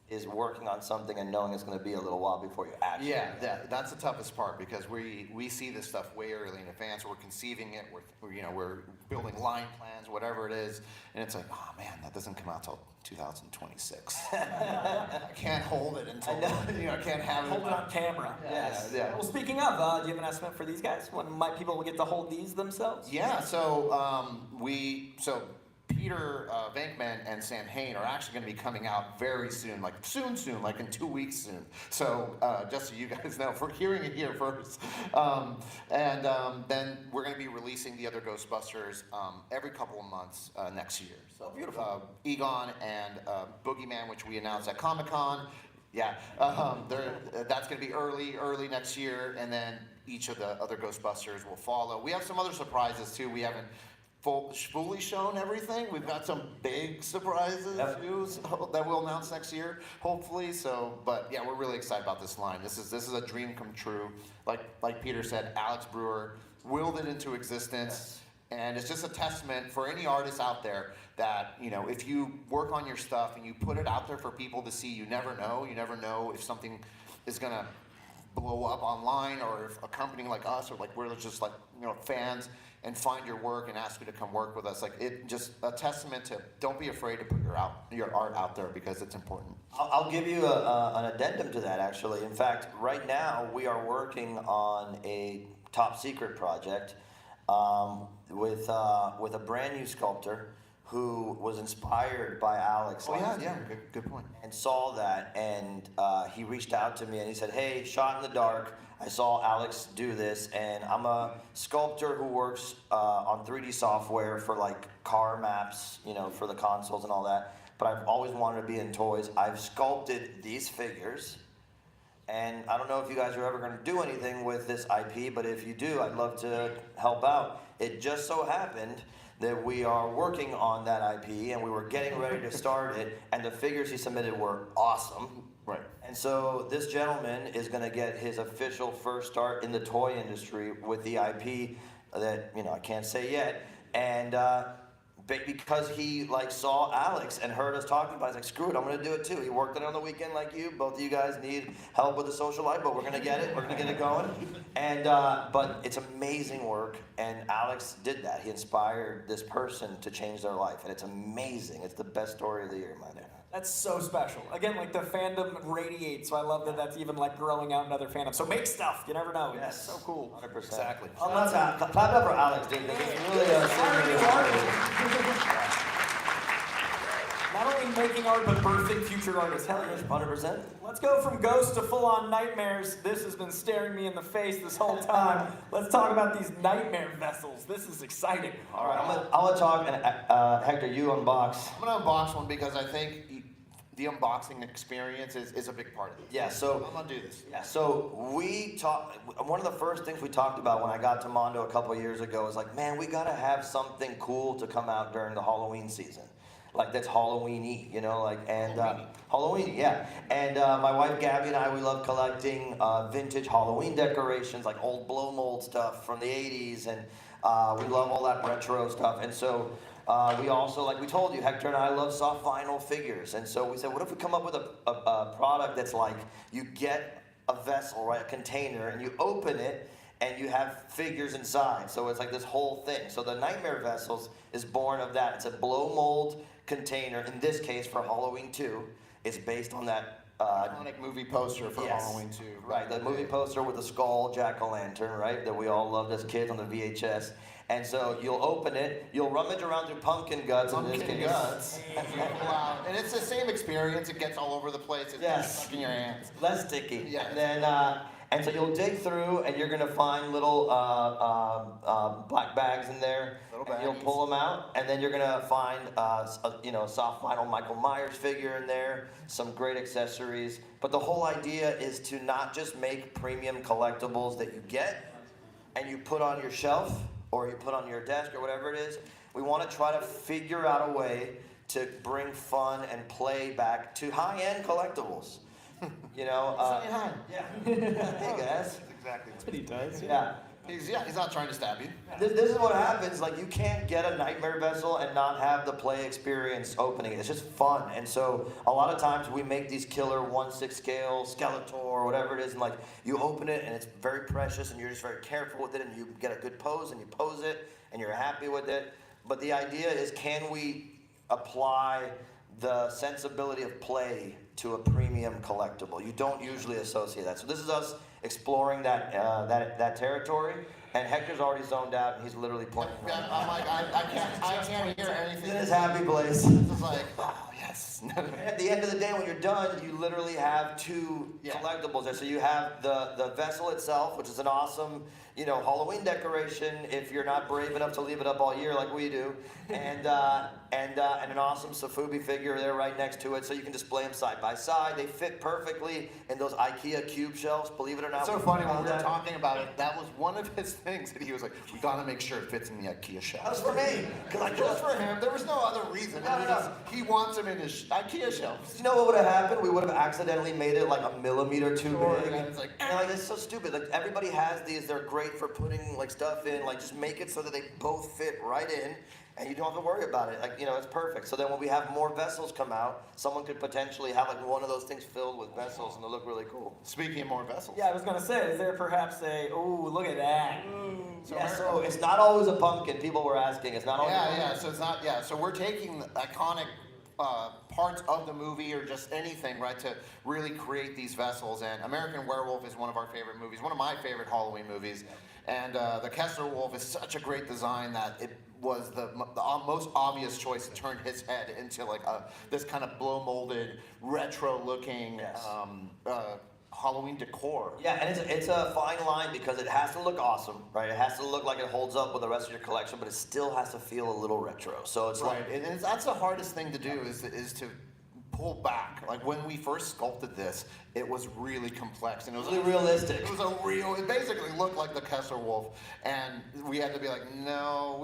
Speaker 2: is working on something and knowing it's going to be a little while before you actually.
Speaker 4: Yeah, that's the toughest part because we see this stuff way early in advance. We're conceiving it. We're building line plans, whatever it is, and it's like, oh man, that doesn't come out till 2026. I can't hold it until I can't have
Speaker 7: Hold it on camera.
Speaker 2: Yes.
Speaker 4: Yeah.
Speaker 7: Well, speaking of, do you have an estimate for these guys? When might people get to hold these themselves?
Speaker 4: Yeah. So Peter Venkman and Sam Hain are actually going to be coming out very soon, like soon, like in 2 weeks soon. So just so you guys know, for hearing it here first. Then we're going to be releasing the other Ghostbusters every couple of months next year. So beautiful. Egon and Boogeyman, which we announced at Comic-Con. Yeah, that's going to be early next year, and then each of the other Ghostbusters will follow. We have some other surprises too. We haven't fully shown everything. We've got some big surprises too, so, that we'll announce next year, hopefully. So, but yeah, we're really excited about this line. This is a dream come true. Like Peter said, Alex Brewer willed it into existence, and it's just a testament for any artist out there that if you work on your stuff and you put it out there for people to see, you never know. You never know if something is gonna blow up online, or if a company like us, or like we're just like fans, and find your work and ask you to come work with us. Like it just a testament to don't be afraid to put your art out there because it's important.
Speaker 2: I'll give you an addendum to that, actually. In fact, right now we are working on a top secret project with a brand new sculptor who was inspired by Alex.
Speaker 4: Good point.
Speaker 2: And saw that, and he reached out to me and he said, hey, shot in the dark, I saw Alex do this, and I'm a sculptor who works on 3D software for like car maps, for the consoles and all that, but I've always wanted to be in toys. I've sculpted these figures, and I don't know if you guys are ever going to do anything with this IP, but if you do, I'd love to help out. It just so happened that we are working on that IP and we were getting ready to start it, and the figures he submitted were awesome.
Speaker 4: Right.
Speaker 2: And so this gentleman is going to get his official first start in the toy industry with the IP that, I can't say yet. And because he saw Alex and heard us talking about it, he's like, screw it, I'm going to do it too. He worked on it on the weekend like you. Both of you guys need help with the social life, but we're going to get it. We're going to get it going. And but it's amazing work, and Alex did that. He inspired this person to change their life, and it's amazing. It's the best story of the year, man.
Speaker 7: That's so special. Again, the fandom radiates, so I love that that's even growing out in other fandoms. So make stuff, you never know.
Speaker 2: Yes.
Speaker 7: It's so cool.
Speaker 2: 100%.
Speaker 4: Exactly.
Speaker 2: Clap up for Alex, dude. It's really
Speaker 7: Not only making art, but birthing future artists. Hell yeah.
Speaker 2: 100%.
Speaker 7: Let's go from ghosts to full-on nightmares. This has been staring me in the face this whole time. Let's talk about these nightmare vessels. This is exciting.
Speaker 2: All right, I'm gonna talk, and Hector, you unbox.
Speaker 4: I'm gonna unbox one because I think the unboxing experience is a big part of it.
Speaker 2: Yeah, so
Speaker 4: I'm gonna do this.
Speaker 2: Yeah, so we talked. One of the first things we talked about when I got to Mondo a couple of years ago was man, we gotta have something cool to come out during the Halloween season. That's Halloween-y, Halloween-y, yeah. And my wife Gabby and I, we love collecting vintage Halloween decorations, old blow mold stuff from the 80s, and we love all that retro stuff. And so we also, like we told you, Hector and I love soft vinyl figures. And so we said, what if we come up with a product that's you get a vessel, right, a container, and you open it, and you have figures inside. So it's this whole thing. So the Nightmare Vessels is born of that. It's a blow mold container, in this case for Halloween 2. It's based on that
Speaker 4: Iconic movie poster for
Speaker 2: yes.
Speaker 4: Halloween 2.
Speaker 2: Right, the movie poster with the skull jack-o'-lantern, right, that we all loved as kids on the VHS. And so you'll open it, you'll rummage around through pumpkin guts in this case.
Speaker 4: Guts. Wow. And it's the same experience. It gets all over the place. It's
Speaker 2: Yes.
Speaker 4: stuck in your hands.
Speaker 2: Less sticky.
Speaker 4: Yes.
Speaker 2: And then, and so you'll dig through, and you're gonna find little black bags in there.
Speaker 4: Little
Speaker 2: and you'll
Speaker 4: baggies.
Speaker 2: pull them out, and then you're gonna find a soft vinyl Michael Myers figure in there, some great accessories. But the whole idea is to not just make premium collectibles that you get and you put on your shelf or you put on your desk or whatever it is. We want to try to figure out a way to bring fun and play back to high-end collectibles.
Speaker 4: Hi.
Speaker 2: Yeah. Hey guys.
Speaker 5: That's exactly
Speaker 6: That's what he does.
Speaker 2: Yeah.
Speaker 4: He's not trying to stab you.
Speaker 2: This is what happens. You can't get a Nightmare Vessel and not have the play experience opening. It's just fun. And so a lot of times we make these killer 1/6 scale Skeletor or whatever it is, and you open it and it's very precious and you're just very careful with it and you get a good pose and you pose it and you're happy with it. But the idea is, can we apply the sensibility of play to a premium collectible? You don't usually associate that. So this is us exploring that territory, and Hector's already zoned out, and he's literally playing.
Speaker 4: I'm I can't hear anything.
Speaker 2: He's in his happy place.
Speaker 4: This is oh yes.
Speaker 2: At the end of the day, when you're done, you literally have two
Speaker 4: Yeah.
Speaker 2: collectibles there. So you have the vessel itself, which is an awesome, Halloween decoration if you're not brave enough to leave it up all year like we do, and an awesome Safubi figure there right next to it, so you can display them side by side. They fit perfectly in those IKEA cube shelves. Believe it or not.
Speaker 4: It's so
Speaker 2: we
Speaker 4: funny when
Speaker 2: found
Speaker 4: we were
Speaker 2: that.
Speaker 4: talking about it. That was one of his things that he was like, "We gotta make sure it fits in the IKEA shelf."
Speaker 2: That was for me, because
Speaker 4: Just for him. There was no other reason.
Speaker 2: No.
Speaker 4: He wants him in his IKEA shelves.
Speaker 2: You know what would have happened? We would have accidentally made it a millimeter too
Speaker 4: Sure,
Speaker 2: big.
Speaker 4: and it's like,
Speaker 2: It's so stupid. Everybody has these. They're great for putting stuff in. Just make it so that they both fit right in, and you don't have to worry about it. It's perfect. So then when we have more vessels come out, someone could potentially have one of those things filled with vessels, and they look really cool.
Speaker 4: Speaking of more vessels.
Speaker 7: Yeah, I was gonna say, is there perhaps look at that.
Speaker 2: So it's not always a pumpkin. People were asking. It's not always.
Speaker 4: Yeah. So it's not. Yeah. So we're taking the iconic parts of the movie or just anything, right, to really create these vessels. And American Werewolf is one of our favorite movies, one of my favorite Halloween movies. And the Kessler Wolf is such a great design that it was the most obvious choice to turn his head into this kind of blow molded, retro looking
Speaker 2: Yes.
Speaker 4: Halloween decor.
Speaker 2: Yeah, and it's a fine line because it has to look awesome, right? It has to look like it holds up with the rest of your collection, but it still has to feel a little retro. So it's
Speaker 4: Right, and that's the hardest thing to do is to pull back. When we first sculpted this, it was really complex and it was
Speaker 2: really realistic.
Speaker 4: It was it basically looked like the Kessler Wolf, and we had to be like, no,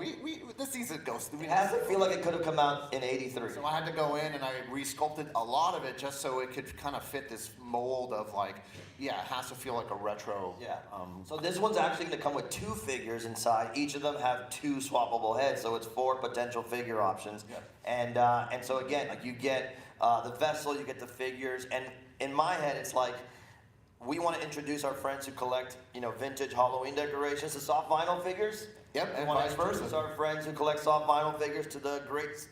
Speaker 4: this season Ghost.
Speaker 2: It has to feel like it could have come out in '83.
Speaker 4: So I had to go in and I resculpted a lot of it just so it could kind of fit this mold of like, yeah, it has to feel like a retro.
Speaker 2: Yeah. So this one's actually going to come with 2 figures inside. Each of them have 2 swappable heads, so it's 4 potential figure options.
Speaker 4: Yep.
Speaker 2: And so again, like you get the vessel, you get the figures, and in my head, it's like we want to introduce our friends who collect, vintage Halloween decorations to soft vinyl figures.
Speaker 4: Yep,
Speaker 2: We
Speaker 4: and
Speaker 2: want
Speaker 4: vice
Speaker 2: to introduce
Speaker 4: versa.
Speaker 2: our friends who collect soft vinyl figures to the great,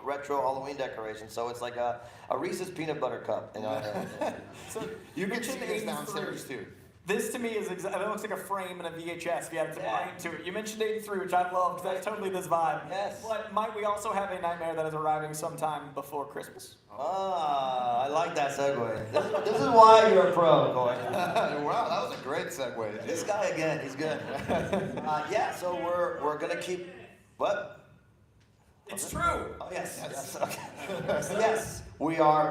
Speaker 2: retro Halloween decorations. So it's like a Reese's peanut butter cup.
Speaker 7: So
Speaker 4: You can
Speaker 7: mentioned
Speaker 4: see this
Speaker 7: 83.
Speaker 4: downstairs too.
Speaker 7: This to me is it looks like a frame and a VHS. If you added some
Speaker 2: Yeah.
Speaker 7: frame to it. You mentioned '83, which I love because that's totally this vibe.
Speaker 2: Yes.
Speaker 7: But might we also have a nightmare that is arriving sometime before Christmas?
Speaker 2: I like that segue. This is why you're a pro, Coy.
Speaker 4: Wow, that was a great segue.
Speaker 2: This guy again, he's good. Yeah, so we're gonna keep what?
Speaker 7: It's true.
Speaker 2: Oh yes, yes. Okay. Yes, we are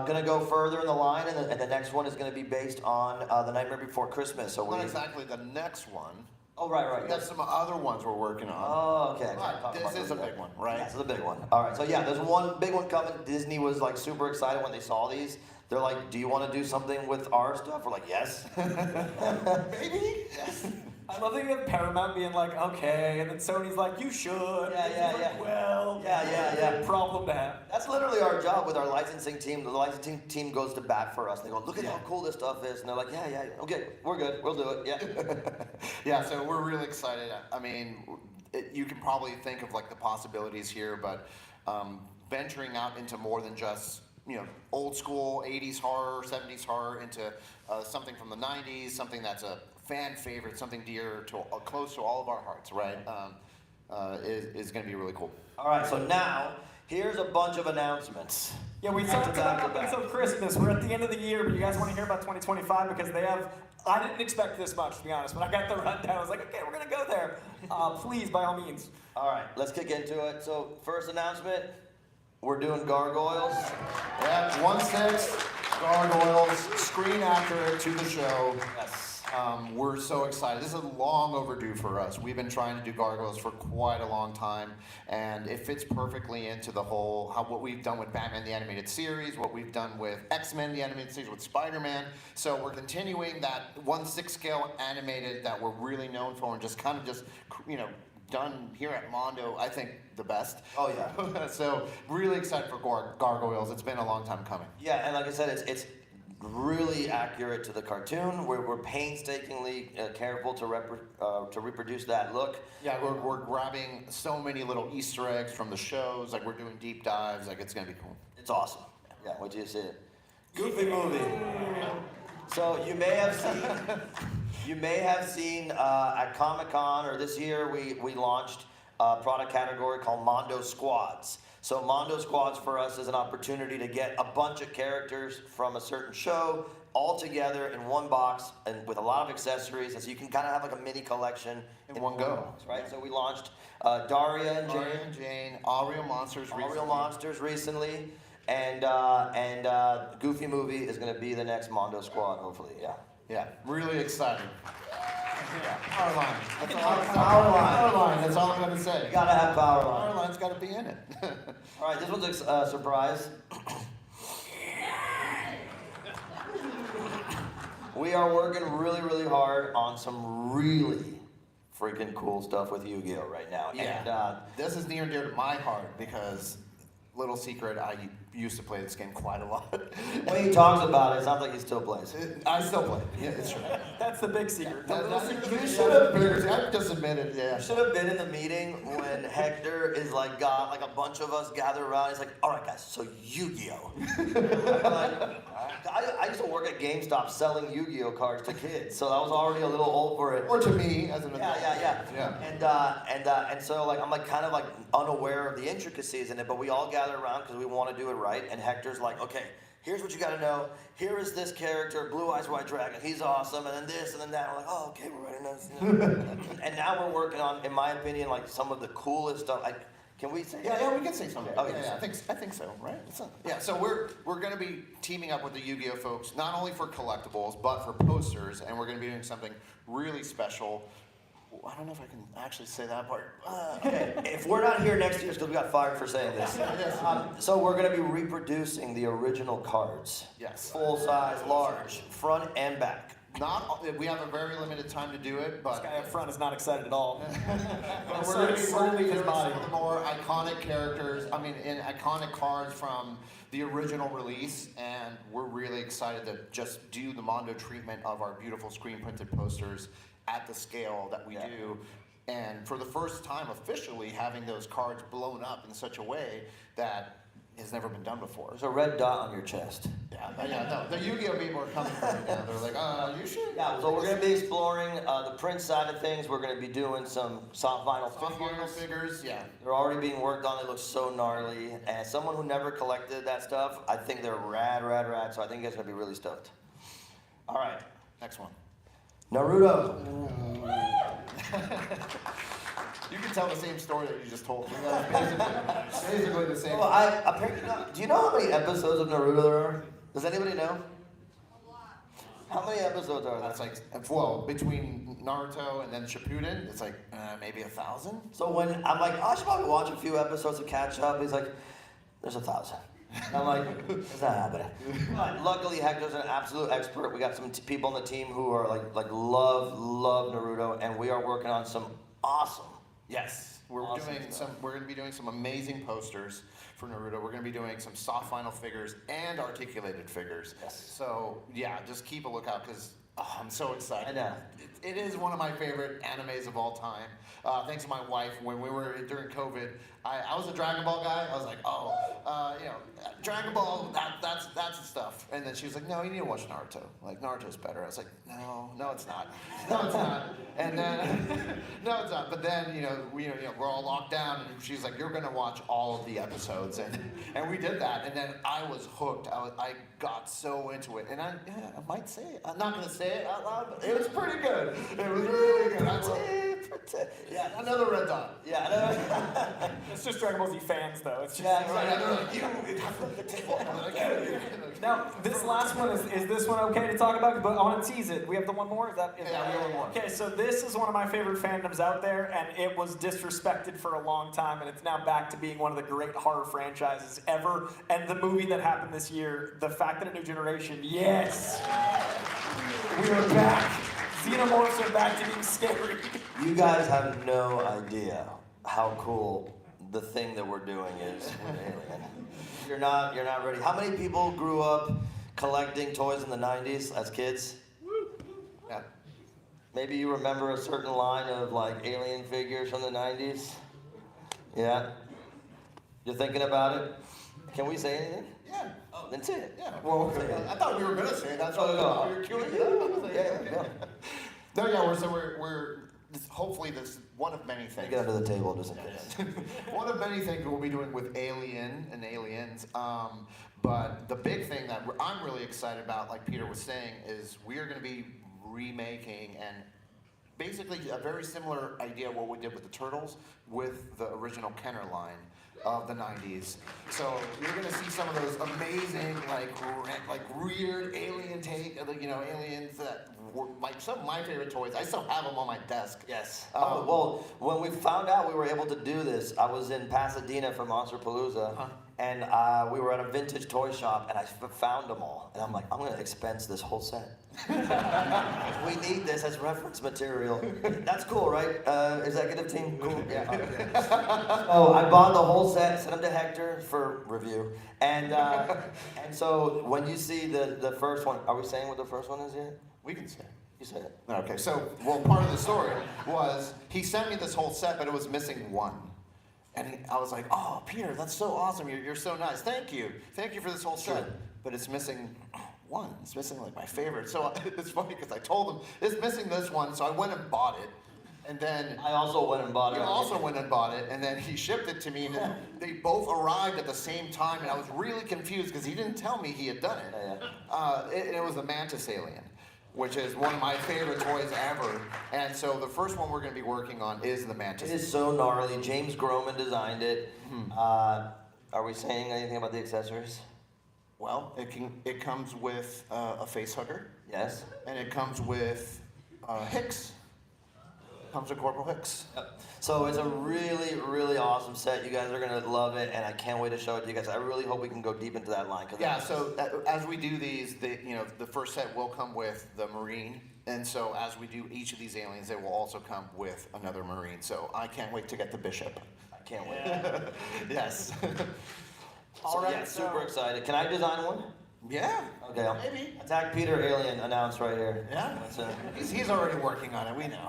Speaker 2: gonna go further in the line, and the next one is gonna be based on the Nightmare Before Christmas. So we.
Speaker 4: Not exactly the next one.
Speaker 2: Oh right.
Speaker 4: We got some other ones we're working on.
Speaker 2: Oh okay.
Speaker 4: But this is a big one, right?
Speaker 2: Yeah, this is a big one. All right, so yeah, there's one big one coming. Disney was like super excited when they saw these. They're like, "Do you want to do something with our stuff?" We're like, "Yes."
Speaker 4: Maybe? Yes.
Speaker 7: I love that you have Paramount being like, okay, and then Sony's like, you should.
Speaker 2: Yeah,
Speaker 7: Disney's
Speaker 2: yeah,
Speaker 7: like,
Speaker 2: yeah.
Speaker 7: Well,
Speaker 2: Yeah.
Speaker 7: problem to have.
Speaker 2: That's literally our job with our licensing team. The licensing team goes to bat for us. They go, "Look at how cool this stuff is," and they're like, "Yeah, okay, we're good. We'll do it." Yeah.
Speaker 4: Yeah, so we're really excited. I mean, you can probably think of like the possibilities here, but venturing out into more than just old school 80s horror, 70s horror, into something from the 90s, something that's a fan favorite, something dear to close to all of our hearts, right? Is going to be really cool.
Speaker 2: All right, so now here's a bunch of announcements.
Speaker 7: Yeah, we
Speaker 2: Back to
Speaker 7: talked
Speaker 2: back
Speaker 7: about
Speaker 2: to back.
Speaker 7: until Christmas. We're at the end of the year, but you guys want to hear about 2025 because they have. I didn't expect this much, to be honest. When I got the rundown, I was like, okay, we're gonna go there. Please, by all means.
Speaker 2: All right, let's kick into it. So first announcement, we're doing gargoyles.
Speaker 4: Yeah, 1/6 gargoyles, screen accurate to the show.
Speaker 2: Yes.
Speaker 4: We're so excited. This is long overdue for us. We've been trying to do gargoyles for quite a long time, and it fits perfectly into the whole what we've done with Batman the Animated Series, what we've done with X-Men the Animated Series, with Spider-Man. So we're continuing that 1/6 scale animated that we're really known for, and just done here at Mondo. I think the best.
Speaker 2: Oh yeah.
Speaker 4: So really excited for gargoyles. It's been a long time coming.
Speaker 2: Yeah, and like I said, it's really accurate to the cartoon. We're painstakingly careful to reproduce that look.
Speaker 4: Yeah, we're grabbing so many little Easter eggs from the shows. Like we're doing deep dives. Like it's gonna be cool.
Speaker 2: It's awesome. Yeah, wait till you see it. Goofy movie. So you may have seen at Comic-Con or this year we launched a product category called Mondo Squads. So Mondo Squads for us is an opportunity to get a bunch of characters from a certain show all together in one box and with a lot of accessories, and so you can kind of have like a mini collection
Speaker 4: In one go.
Speaker 2: box, right? So we launched Daria and Jane,
Speaker 4: Aria Monsters.
Speaker 2: All Real
Speaker 4: recently.
Speaker 2: Monsters recently, and Goofy Movie is going to be the next Mondo Squad, hopefully. Yeah.
Speaker 4: Yeah, really excited. Yeah, power line. That's all,
Speaker 2: Power line.
Speaker 4: Power line. That's all I'm gonna say.
Speaker 2: You gotta have power
Speaker 4: Power
Speaker 2: line.
Speaker 4: line's got to be in it.
Speaker 2: All right, this one's a surprise. We are working really, really hard on some really freaking cool stuff with Yu-Gi-Oh right now.
Speaker 4: Yeah. This is near and dear to my heart because, little secret, I used to play this game quite a lot.
Speaker 2: When he talks about it, it sounds like he still plays.
Speaker 4: I still play. Yeah, it's true.
Speaker 7: That's the big secret. The little secret.
Speaker 2: You should have
Speaker 4: I've just admitted, yeah.
Speaker 2: You should have been in the meeting when Hector is like got like a bunch of us gather around. He's like, "All right, guys, so Yu-Gi-Oh." I used to work at GameStop selling Yu-Gi-Oh cards to kids, so I was already a little old for it.
Speaker 4: Or to me, as an adult.
Speaker 2: Yeah. And so like I'm like kind of like unaware of the intricacies in it, but we all gather around because we want to do it right. And Hector's like, "Okay, here's what you got to know. Here is this character, Blue Eyes White Dragon. He's awesome. And then this, and then that." We're like, "Oh, okay, we're ready now." And now we're working on, in my opinion, like some of the coolest stuff. Can we say?
Speaker 4: Yeah, we can say something.
Speaker 2: Okay.
Speaker 4: Yeah, I think so, right? Yeah, so we're going to be teaming up with the Yu-Gi-Oh folks, not only for collectibles, but for posters, and we're going to be doing something really special. I don't know if I can actually say that part.
Speaker 2: Okay, if we're not here next year, it's because we got fired for saying this. So we're going to be reproducing the original cards.
Speaker 4: Yes.
Speaker 2: Full size, large, front and back.
Speaker 4: We have a very limited time to do it,
Speaker 7: This
Speaker 4: but
Speaker 7: guy up front is not excited at all.
Speaker 4: But
Speaker 7: So
Speaker 4: we're going
Speaker 7: it's
Speaker 4: to
Speaker 7: slowly
Speaker 4: be
Speaker 7: his
Speaker 4: doing
Speaker 7: body.
Speaker 4: some of the more iconic characters, in iconic cards from the original release, and we're really excited to just do the Mondo treatment of our beautiful screen printed posters at the scale that we do. And for the first time officially having those cards blown up in such a way that has never been done before.
Speaker 2: There's a red dot on your chest.
Speaker 4: No, the Yu-Gi-Oh people are coming for me now. They're like, you should.
Speaker 2: Yeah, so we're going to be exploring the print side of things. We're going to be doing some soft vinyl
Speaker 4: Soft vinyl
Speaker 2: figures.
Speaker 4: figures, yeah.
Speaker 2: They're already being worked on. They look so gnarly. And as someone who never collected that stuff, I think they're rad. So I think you guys are going to be really stoked. All right.
Speaker 4: Next one.
Speaker 2: Naruto.
Speaker 4: You can tell the same story that you just told me. That's basically the same.
Speaker 2: Well, apparently do you know how many episodes of Naruto there are? Does anybody know? How many episodes are there?
Speaker 4: That's like, well, between Naruto and then Shippuden, it's like maybe 1,000.
Speaker 2: So when I'm like, I should probably watch a few episodes to catch up, he's like, there's 1,000. And I'm like, it's not happening. But luckily, Hector's an absolute expert. We got some people on the team who are like love Naruto, and we are working on some awesome.
Speaker 4: Yes, we're
Speaker 2: Awesome
Speaker 4: doing
Speaker 2: stuff.
Speaker 4: we're going to be doing some amazing posters for Naruto. We're going to be doing some soft vinyl figures and articulated figures.
Speaker 2: Yes.
Speaker 4: So yeah, just keep a lookout because I'm so excited.
Speaker 2: I know.
Speaker 4: It is one of my favorite animes of all time. Thanks to my wife, when we were during COVID, I was a Dragon Ball guy. I was like, Dragon Ball, that's the stuff. And then she was like, no, you need to watch Naruto. Like, Naruto's better. I was like, no, it's not. No, it's not. And then, no, it's not. But then, we're all locked down, and she's like, you're gonna watch all of the episodes, and we did that. And then I was hooked. I got so into it, and I might say it. I'm not gonna say it out loud, but it was pretty good. It was really good. Yeah, another red dot.
Speaker 2: Yeah.
Speaker 7: It's just Dragon Ball Z fans, though. It's just.
Speaker 2: Yeah,
Speaker 4: Right,
Speaker 2: exactly.
Speaker 4: and they're like, you flip the table.
Speaker 7: Now, this last one is this one okay to talk about? But I want to tease it. We have the one more. Is that?
Speaker 4: Yeah, we have one more.
Speaker 7: Okay, so this is one of my favorite fandoms out there, and it was disrespected for a long time, and it's now back to being one of the great horror franchises ever. And the movie that happened this year, the fact that a new generation, yes, we are back. Xenomorphs are back to being scary.
Speaker 2: You guys have no idea how cool the thing that we're doing is with Alien. You're not ready. How many people grew up collecting toys in the 90s as kids?
Speaker 4: Yeah.
Speaker 2: Maybe you remember a certain line of like Alien figures from the 90s? Yeah? You're thinking about it? Can we say anything?
Speaker 4: Yeah.
Speaker 2: Oh, then say it.
Speaker 4: Yeah. Well, I thought we were gonna say it. That's why
Speaker 2: No.
Speaker 4: we were queuing it up.
Speaker 2: Yeah.
Speaker 4: No, yeah. We're hopefully this one of many things.
Speaker 2: Get under the table just in case.
Speaker 4: One of many things we'll be doing with Alien and Aliens. But the big thing that I'm really excited about, like Peter was saying, is we are going to be remaking and basically a very similar idea of what we did with the Turtles with the original Kenner line of the 90s. So you're going to see some of those amazing, like weird alien aliens that were like some of my favorite toys. I still have them on my desk.
Speaker 2: Yes. Well, when we found out we were able to do this, I was in Pasadena for Monsterpalooza, and we were at a vintage toy shop, and I found them all. And I'm like, I'm going to expense this whole set. We need this as reference material. That's cool, right? Executive team, cool. Yeah. Oh, I bought the whole set, sent them to Hector for review, and so when you see the first one, are we saying what the first one is yet?
Speaker 4: We can say it.
Speaker 2: You said it.
Speaker 4: Okay, so, part of the story was he sent me this whole set, but it was missing one. And I was like, oh, Peter, that's so awesome. You're so nice. Thank you. Thank you for this whole set.
Speaker 2: Sure.
Speaker 4: But it's missing one. It's missing like my favorite. So it's funny because I told him, it's missing this one. So I went and bought it. And then
Speaker 2: I also went and bought it.
Speaker 4: he also went and bought it. And then he shipped it to me. And then they both arrived at the same time. And I was really confused because he didn't tell me he had done it.
Speaker 2: Yeah.
Speaker 4: It was the Mantis Alien, which is one of my favorite toys ever. And so the first one we're going to be working on is the Mantis.
Speaker 2: It is so gnarly. James Groman designed it. Are we saying anything about the accessories?
Speaker 4: Well, it comes with a face hugger,
Speaker 2: Yes.
Speaker 4: and it comes with Hicks. comes with Corporal Hicks.
Speaker 2: Yep. So it's a really, really awesome set. You guys are gonna love it, and I can't wait to show it to you guys. I really hope we can go deep into that line.
Speaker 4: Yeah, so as we do these, the first set will come with the Marine, and so as we do each of these aliens, they will also come with another Marine. So I can't wait to get the Bishop.
Speaker 2: I can't wait.
Speaker 4: Yes.
Speaker 2: All right, yeah, super excited. Can I design one?
Speaker 4: Yeah.
Speaker 2: Okay.
Speaker 4: Maybe.
Speaker 2: Attack Peter Alien announced right here.
Speaker 4: Yeah. He's already working on it. We know.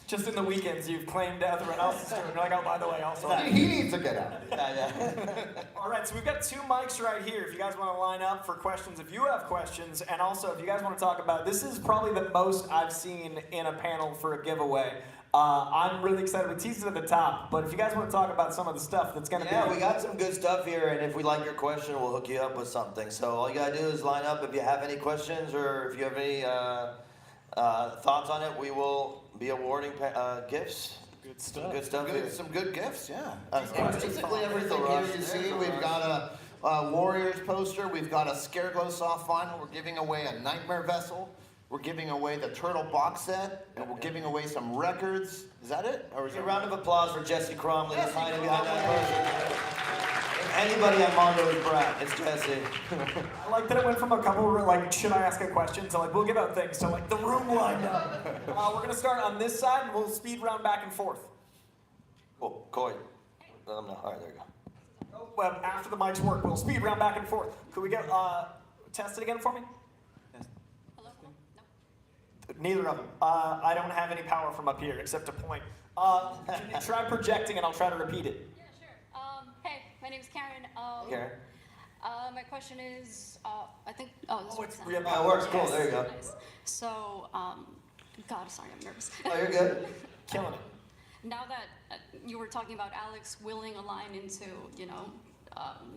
Speaker 7: Just in the weekends, you've claimed everyone else is doing. You're like, oh, by the way, also.
Speaker 4: He needs to get out.
Speaker 2: Yeah.
Speaker 7: All right, so we've got 2 mics right here. If you guys want to line up for questions, if you have questions, and also if you guys want to talk about, this is probably the most I've seen in a panel for a giveaway. I'm really excited. We teased it at the top, but if you guys want to talk about some of the stuff that's going to be...
Speaker 2: Yeah, we got some good stuff here, and if we like your question, we'll hook you up with something. So all you gotta do is line up if you have any questions or if you have any thoughts on it. We will be awarding gifts.
Speaker 6: Good stuff.
Speaker 2: Good stuff here.
Speaker 4: Some good gifts, yeah.
Speaker 2: Basically
Speaker 4: Everything here you see, we've got a Warriors poster, we've got a Scareglow soft vinyl, we're giving away a Nightmare Vessel, we're giving away the Turtle box set, and we're giving away some records. Is that it? Or is
Speaker 2: A
Speaker 4: it
Speaker 2: round of applause for Jesse Cromley. He's hiding behind that person. If anybody at Mondo is Brad, it's Jesse.
Speaker 7: I like that it went from a couple, like, should I ask a question, to like, we'll give out things, so like, the room lined up. We're going to start on this side, and we'll speed round back and forth.
Speaker 2: Cool. Coy. Let them know. All right, there you go.
Speaker 7: Well, after the mics work, we'll speed round back and forth. Could we get, test it again for me?
Speaker 8: Hello? No.
Speaker 7: Neither of them. I don't have any power from up here, except to point. Can you try projecting, and I'll try to repeat it.
Speaker 8: Yeah, sure. Hey, my name's Karen.
Speaker 2: Karen.
Speaker 8: My question is, I think, oh, this works.
Speaker 7: it's
Speaker 8: now.
Speaker 7: real-
Speaker 2: That works. Cool. There you go.
Speaker 8: Nice. So, God, sorry, I'm nervous.
Speaker 2: Oh, you're good.
Speaker 7: Killing it.
Speaker 8: Now that you were talking about Alex willing a line into, you know,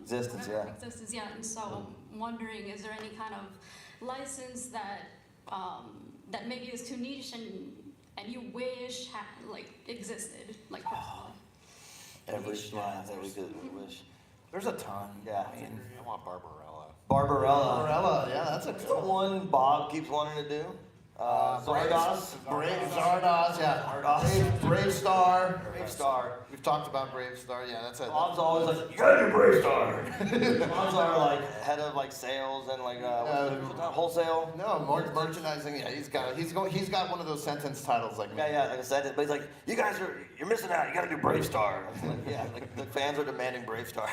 Speaker 2: Existence, yeah.
Speaker 8: Existence, yeah. And so I'm wondering, is there any kind of license that that maybe is too niche and you wish like existed, like personally?
Speaker 2: Every line that we could wish.
Speaker 4: There's a ton.
Speaker 2: Yeah.
Speaker 4: I mean,
Speaker 5: I want Barbarella.
Speaker 2: Barbarella.
Speaker 4: Barbarella, yeah, that's a
Speaker 2: What's
Speaker 4: good
Speaker 2: the
Speaker 4: one.
Speaker 2: one Bob keeps wanting to do? Zardos.
Speaker 4: Zardos, yeah. Brave Star.
Speaker 2: Brave Star.
Speaker 4: We've talked about Brave Star, yeah, that's a...
Speaker 2: Bob's always like, you gotta do Brave Star. Bob's our like head of like sales and like what's that, wholesale.
Speaker 4: No, more merchandising, yeah, he's got one of those sentence titles like me.
Speaker 2: Yeah, like I said, but he's like, you guys you're missing out. You gotta do Brave Star. Like, yeah, like the fans are demanding Brave Star.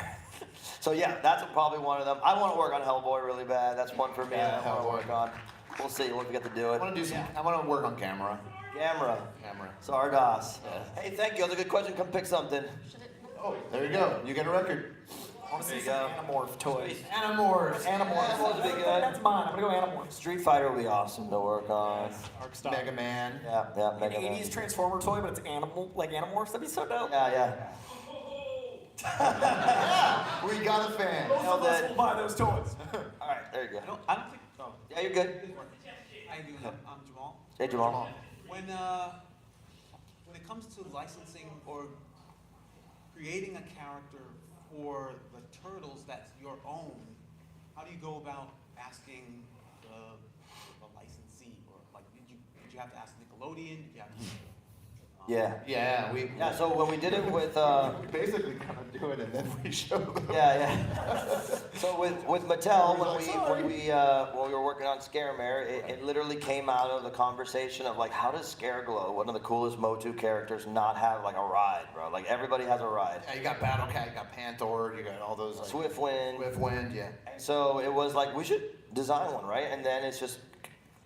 Speaker 2: So yeah, that's probably one of them. I want to work on Hellboy really bad. That's one for me.
Speaker 4: Yeah,
Speaker 2: I want to
Speaker 4: Hellboy.
Speaker 2: work on. We'll see when we get to do
Speaker 4: I
Speaker 2: it.
Speaker 4: want to do some, I want to work on camera.
Speaker 2: Camera. Zardos. Hey, thank you. That's a good question. Come pick something.
Speaker 4: Oh, there you go, you get a record.
Speaker 7: I want to
Speaker 2: There
Speaker 7: see
Speaker 2: you
Speaker 7: some
Speaker 2: go.
Speaker 7: Animorph toys.
Speaker 4: Animorphs.
Speaker 7: Animorphs.
Speaker 2: would be good.
Speaker 7: That's mine. I'm going to go Animorphs.
Speaker 2: Street Fighter will be awesome to work on.
Speaker 6: Arc stop.
Speaker 4: Mega Man.
Speaker 2: Yeah,
Speaker 7: An
Speaker 2: Mega Man.
Speaker 7: 80s Transformer toy, but it's like Animorphs. That'd be so dope.
Speaker 2: Yeah.
Speaker 4: We got a fan.
Speaker 7: Both of us
Speaker 2: that.
Speaker 7: will buy those toys.
Speaker 2: All right, there you go.
Speaker 9: I don't think. Oh,
Speaker 2: Yeah, you're good.
Speaker 9: how you doing? I'm Jamal.
Speaker 2: Hey, Jamal.
Speaker 9: When it comes to licensing or creating a character for the Turtles that's your own, how do you go about asking the licensee, or like did you have to ask Nickelodeon? Did you have to,
Speaker 2: Yeah.
Speaker 4: Yeah,
Speaker 2: So when we did it with
Speaker 4: we basically kind of do it and then we show them.
Speaker 2: So with Mattel, when we were working on Scaremare, it literally came out of the conversation of like, how does Scareglow, one of the coolest Motu characters, not have like a ride, bro? Like everybody has a ride.
Speaker 4: Yeah, you got Battle Cat, you got Panther, you got all those. Like,
Speaker 2: Swiftwind.
Speaker 4: Swiftwind, yeah.
Speaker 2: So it was like, we should design one, right? And then it's just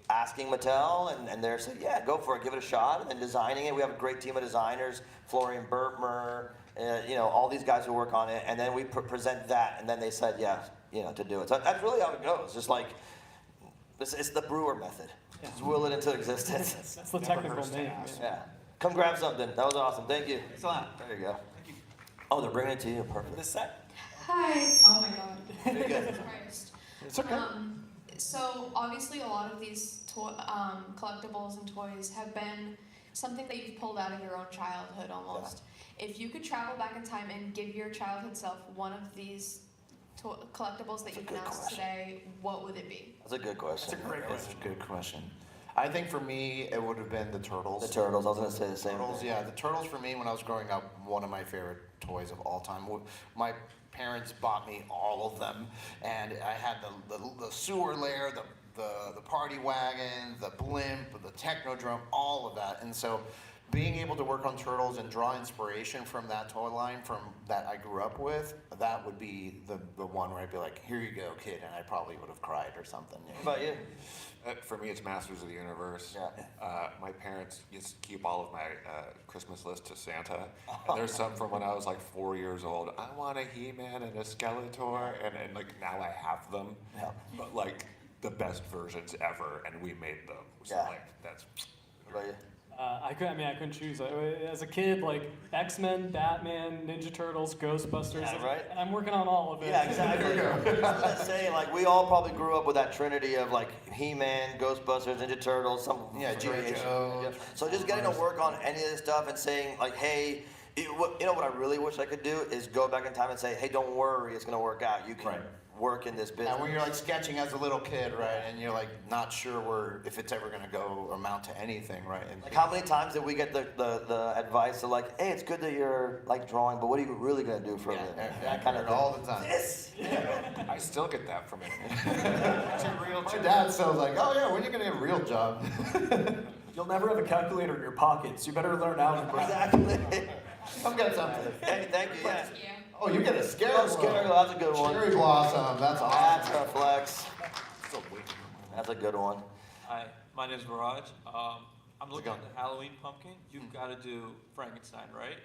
Speaker 2: asking Mattel, and they're saying, yeah, go for it, give it a shot, and then designing it. We have a great team of designers, Florian Burtmer, all these guys who work on it, and then we present that, and then they said, yeah, to do it. So that's really how it goes. Just like, it's the Brewer method. Just will it into existence.
Speaker 6: That's the technical name.
Speaker 2: Yeah. Come grab something. That was awesome. Thank you.
Speaker 9: Thanks a lot.
Speaker 2: There you go. Oh, they're bringing it to you. Perfect.
Speaker 7: This set.
Speaker 10: Hi. Oh my god.
Speaker 2: Very good.
Speaker 10: Christ.
Speaker 7: It's okay.
Speaker 10: So obviously a lot of these collectibles and toys have been something that you've pulled out of your own childhood almost. If you could travel back in time and give your childhood self one of these collectibles that you can ask today, what would it be?
Speaker 2: That's a good question.
Speaker 7: That's a great
Speaker 4: That's a good question. I think for me, it would have been the Turtles.
Speaker 2: The Turtles, I was gonna say the same
Speaker 4: Turtles,
Speaker 2: thing.
Speaker 4: yeah, the Turtles for me when I was growing up, one of my favorite toys of all time. My parents bought me all of them, and I had the sewer lair, the party wagon, the blimp, the technodrome, all of that. And so being able to work on Turtles and draw inspiration from that toy line from that I grew up with, that would be the one where I'd be like, here you go, kid, and I probably would have cried or something.
Speaker 2: What about you?
Speaker 5: For me, it's Masters of the Universe.
Speaker 2: Yeah.
Speaker 5: My parents used to keep all of my Christmas list to Santa. And there's some from when I was like 4 years old. I want a He-Man and a Skeletor, and like now I have them.
Speaker 2: Yeah.
Speaker 5: But like the best versions ever, and we made them. So
Speaker 2: Yeah.
Speaker 5: like that's.
Speaker 2: What about you?
Speaker 6: I couldn't choose. As a kid, like X-Men, Batman, Ninja Turtles, Ghostbusters.
Speaker 2: Yeah, right?
Speaker 6: And I'm working on all of it.
Speaker 2: Yeah, exactly. I was gonna say, like, we all probably grew up with that trinity of like He-Man, Ghostbusters, Ninja Turtles, some variation.
Speaker 4: Joe.
Speaker 2: Yeah. So just getting to work on any of this stuff and saying like, hey, you know what I really wish I could do is go back in time and say, hey, don't worry, it's gonna work out. You can work in this business.
Speaker 4: And when you're like sketching as a little kid, right, and you're like not sure if it's ever gonna go amount to anything, right? And
Speaker 2: Like how many times did we get the advice of like, hey, it's good that you're like drawing, but what are you really gonna do for a living? That kind of thing.
Speaker 4: all the time.
Speaker 2: This.
Speaker 5: I still get that from it.
Speaker 4: My dad still was like, oh yeah, when are you gonna get a real job?
Speaker 7: You'll never have a calculator in your pockets. You better learn algebra.
Speaker 2: Exactly.
Speaker 4: Come get something.
Speaker 2: Hey, thank you. Yeah.
Speaker 10: Yeah.
Speaker 4: Oh, you get a scary
Speaker 2: That's a good one.
Speaker 4: Cherry blossom, that's
Speaker 2: That's
Speaker 4: awesome.
Speaker 2: a flex. That's a good one.
Speaker 11: Hi, my name's Viraj. I'm looking
Speaker 4: going?
Speaker 11: at the Halloween pumpkin. You've got to do Frankenstein, right?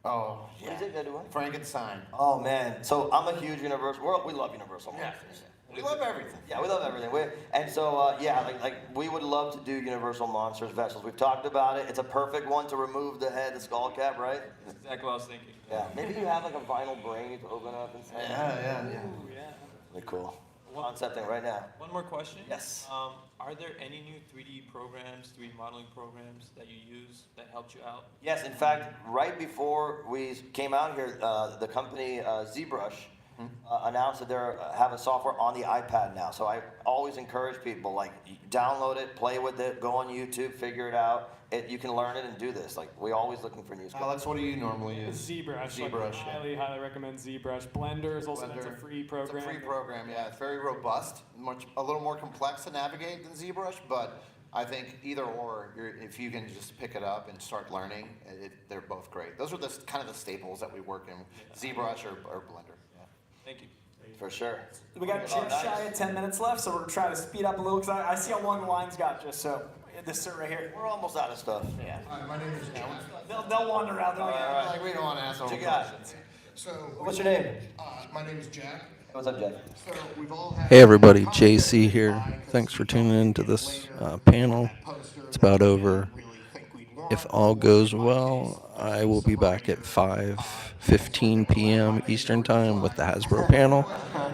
Speaker 4: Oh,
Speaker 2: What is it that do what?
Speaker 4: Frankenstein.
Speaker 2: Oh man, so I'm a huge Universal. We love Universal monsters.
Speaker 4: We love everything.
Speaker 2: Yeah, we love everything. And so yeah, like we would love to do Universal Monsters vessels. We've talked about it. It's a perfect one to remove the head, the skull cap, right?
Speaker 11: That's exactly what I was thinking.
Speaker 2: Yeah. Maybe you have like a vinyl brain to open up and say.
Speaker 4: Yeah.
Speaker 6: Ooh, yeah.
Speaker 2: Really cool. Concepting right now.
Speaker 11: One more question.
Speaker 2: Yes.
Speaker 11: Are there any new 3D programs, 3D modeling programs that you use that helped you out?
Speaker 2: Yes, in fact, right before we came out here, the company ZBrush announced that they have a software on the iPad now. So I always encourage people, like, download it, play with it, go on YouTube, figure it out. You can learn it and do this. Like, we're always looking for new stuff.
Speaker 4: Alex, what do you normally use?
Speaker 6: ZBrush.
Speaker 4: ZBrush,
Speaker 6: Like, highly recommend ZBrush. Blender is also that's a free program.
Speaker 4: It's a free program, yeah. It's very robust, a little more complex to navigate than ZBrush, but I think either or, if you can just pick it up and start learning, they're both great. Those are kind of the staples that we work in, ZBrush or Blender. Yeah.
Speaker 11: Thank you.
Speaker 2: For sure.
Speaker 7: We got just shy of 10 minutes left, so we're gonna try to speed up a little because I see how long the line's got. Just so this sir right here.
Speaker 2: We're almost out of stuff.
Speaker 7: Yeah.
Speaker 12: Hi, my name is John.
Speaker 7: They'll wander out. They're like,
Speaker 2: All right.
Speaker 4: Like, we don't want to ask all
Speaker 2: What
Speaker 4: the
Speaker 2: you got?
Speaker 4: questions.
Speaker 12: So,
Speaker 2: What's your name?
Speaker 12: my name is Jack.
Speaker 2: What's up, Jeff?
Speaker 12: So we've all had
Speaker 13: Hey everybody, JC here. Thanks for tuning in to this panel. It's about over. If all goes well, I will be back at 5:15 p.m. Eastern Time with the Hasbro panel.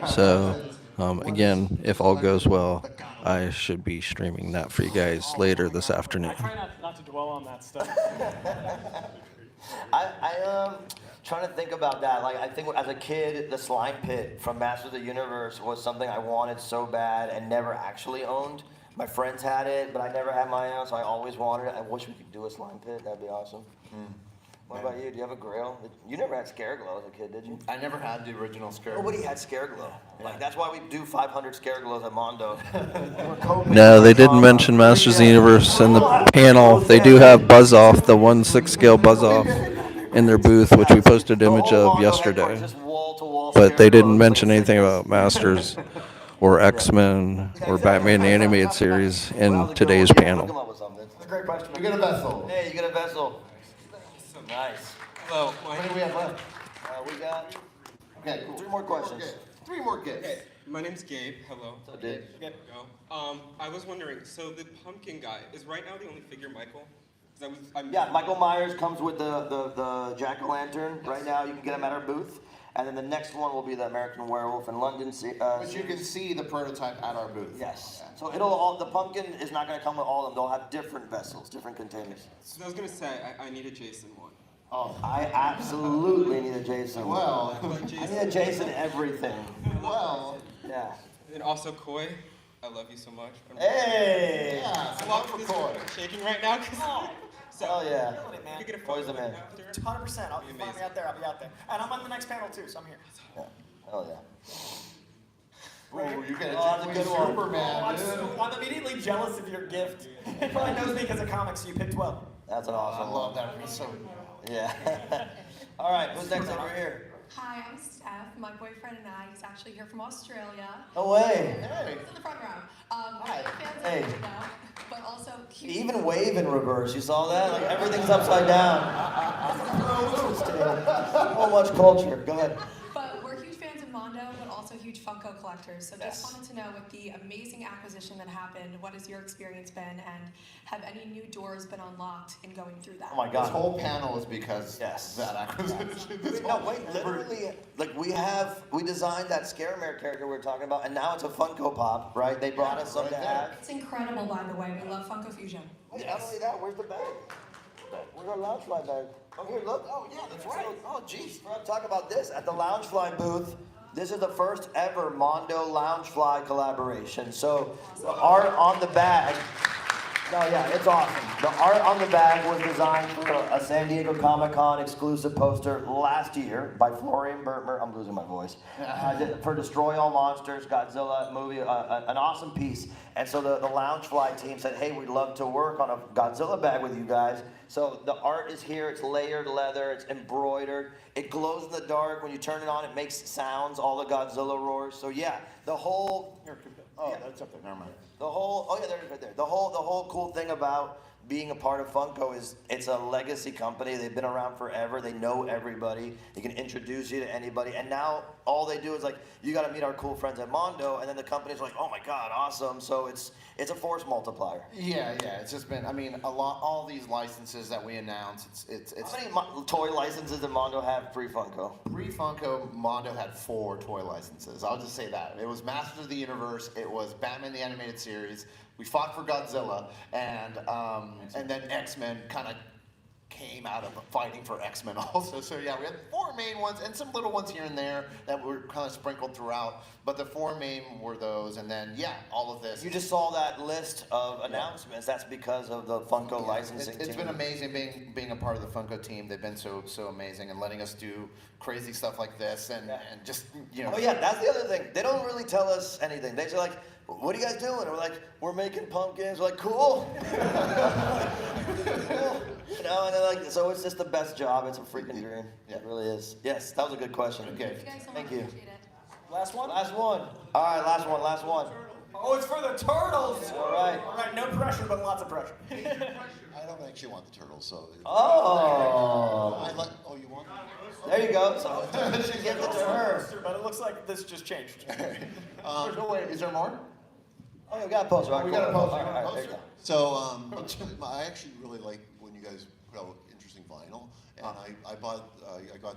Speaker 13: So, again, if all goes well, I should be streaming that for you guys later this afternoon.
Speaker 6: I try not to dwell on that stuff.
Speaker 2: I trying to think about that. Like, I think as a kid, the slime pit from Masters of the Universe was something I wanted so bad and never actually owned. My friends had it, but I never had my own, so I always wanted it. I wish we could do a slime pit. That'd be awesome. What about you? Do you have a grail? You never had Scareglow as a kid, did you?
Speaker 4: I never had the original Scareglow.
Speaker 2: Nobody had Scareglow. Like, that's why we do 500 Scareglows at Mondo.
Speaker 13: No, they didn't mention Masters of the Universe in the panel. They do have Buzz Off, the 1/6 scale Buzz Off, in their booth, which we posted an image of yesterday. But they didn't mention anything about Masters or X-Men or Batman the Animated Series in today's panel.
Speaker 2: That's a great question.
Speaker 4: You get a vessel.
Speaker 2: Hey, you get a vessel. Nice.
Speaker 11: Hello.
Speaker 4: What do we have left?
Speaker 2: We got
Speaker 4: Okay, cool.
Speaker 2: 3 more questions.
Speaker 4: Three more gifts.
Speaker 14: Okay, my name's Gabe. Hello.
Speaker 2: What's up, Dave?
Speaker 14: I was wondering, so the pumpkin guy is right now the only figure Michael? 'Cause I'm
Speaker 2: Yeah, Michael Myers comes with the jack-o'-lantern. Right now, you can get him at our booth. And then the next one will be the American Werewolf in London.
Speaker 4: But you can see the prototype at our booth.
Speaker 2: Yes. So the pumpkin is not going to come with all of them. They'll have different vessels, different containers.
Speaker 14: So I was gonna say I need a Jason one.
Speaker 2: Oh, I absolutely need a Jason.
Speaker 4: Well,
Speaker 14: But
Speaker 2: I need a Jason everything.
Speaker 4: well.
Speaker 2: Yeah.
Speaker 14: And also Koi. I love you so much.
Speaker 2: Hey!
Speaker 12: Yeah,
Speaker 14: I love this. I'm shaking right now. So,
Speaker 2: Oh yeah.
Speaker 7: Killing it, man.
Speaker 14: we could get a
Speaker 2: Boys
Speaker 14: photo
Speaker 2: the man.
Speaker 14: after.
Speaker 7: 100%. I'll
Speaker 14: Be
Speaker 7: find me
Speaker 14: amazing.
Speaker 7: out there. I'll be out there. And I'm on the next panel too, so I'm here.
Speaker 2: Oh yeah.
Speaker 4: Ooh, you get
Speaker 2: Oh, that's a good one.
Speaker 4: Superman, dude.
Speaker 7: I'm immediately jealous of your gift. He probably knows me because of comics, so you picked well.
Speaker 2: That's an
Speaker 4: I
Speaker 2: awesome
Speaker 4: love
Speaker 2: one.
Speaker 4: that. It's so
Speaker 2: Yeah. All right, who's next over here?
Speaker 10: Hi, I'm Steph. My boyfriend and I, he's actually here from Australia.
Speaker 2: No way.
Speaker 4: Hey.
Speaker 10: He's in the front row.
Speaker 2: Hi.
Speaker 10: Fans
Speaker 2: Hey.
Speaker 10: of Mondo, but also
Speaker 2: He
Speaker 10: huge.
Speaker 2: even wave in reverse. You saw that? Like everything's upside down. So much culture. Go ahead.
Speaker 10: But we're huge fans of Mondo, but also huge Funko collectors. So just wanted to know, with the amazing acquisition that happened, what has your experience been, and have any new doors been unlocked in going through that?
Speaker 2: Oh my
Speaker 4: This
Speaker 2: God.
Speaker 4: whole panel is because
Speaker 2: Yes.
Speaker 4: of that acquisition. This
Speaker 2: No,
Speaker 4: whole-
Speaker 2: wait, literally, like we designed that Scaramare character we were talking about, and now it's a Funko Pop, right? They brought us some
Speaker 4: right
Speaker 2: to
Speaker 4: there.
Speaker 2: have.
Speaker 10: It's incredible, by the way. We love Funko Fusion.
Speaker 2: Not only that, where's the bag? Where's our Loungefly bag? Oh, here, look. Oh, yeah, that's right. Oh, geez. We're gonna talk about this at the Loungefly booth. This is the first ever Mondo Loungefly collaboration. So the art on the bag. No, yeah, it's awesome. The art on the bag was designed for a San Diego Comic-Con exclusive poster last year by Florian Bertmer. I'm losing my voice. For Destroy All Monsters, Godzilla movie, an awesome piece. And so the Loungefly team said, hey, we'd love to work on a Godzilla bag with you guys. So the art is here, it's layered leather, it's embroidered. It glows in the dark. When you turn it on, it makes sounds, all the Godzilla roars. So yeah, the whole,
Speaker 4: That's up there. Never mind.
Speaker 2: oh yeah, there it is right there. The whole cool thing about being a part of Funko is it's a legacy company. They've been around forever. They know everybody. They can introduce you to anybody. And now all they do is like, you got to meet our cool friends at Mondo, and then the company's like, oh my God, awesome. So it's a force multiplier.
Speaker 4: Yeah. It's just been. I mean, all these licenses that we announce. It's
Speaker 2: How many toy licenses did Mondo have pre-Funko?
Speaker 4: Pre-Funko, Mondo had 4 toy licenses. I'll just say that. It was Masters of the Universe, it was Batman the Animated Series, we fought for Godzilla, and then X-Men kind of came out of fighting for X-Men also. So yeah, we had 4 main ones and some little ones here and there that were kind of sprinkled throughout. But the 4 main were those, and then yeah, all of this.
Speaker 2: You just saw that list of announcements. That's because of the Funko licensing
Speaker 4: It's
Speaker 2: team.
Speaker 4: been amazing being a part of the Funko team. They've been so amazing and letting us do crazy stuff like this and just
Speaker 2: Oh yeah, that's the other thing. They don't really tell us anything. They say like, what are you guys doing? And we're like, we're making pumpkins. We're like, cool. Cool. You know, and they're like, so it's just the best job. It's a freaking dream. It really is. Yes, that was a good question.
Speaker 4: Okay.
Speaker 2: Thank you.
Speaker 7: Last one?
Speaker 2: Last one. All right, last one.
Speaker 7: Oh, it's for the turtles!
Speaker 2: All right.
Speaker 7: All right, no pressure, but lots of pressure.
Speaker 12: I don't actually want the turtles, so.
Speaker 2: Oh.
Speaker 12: Oh, you want them?
Speaker 2: There you go. So give it to her.
Speaker 7: But it looks like this just changed.
Speaker 4: There's no way. Is there more?
Speaker 2: Oh, we got a poster. All right,
Speaker 4: We got a
Speaker 2: cool.
Speaker 4: poster.
Speaker 2: All right, there you go.
Speaker 12: So, I actually really like when you guys put out interesting vinyl, and I got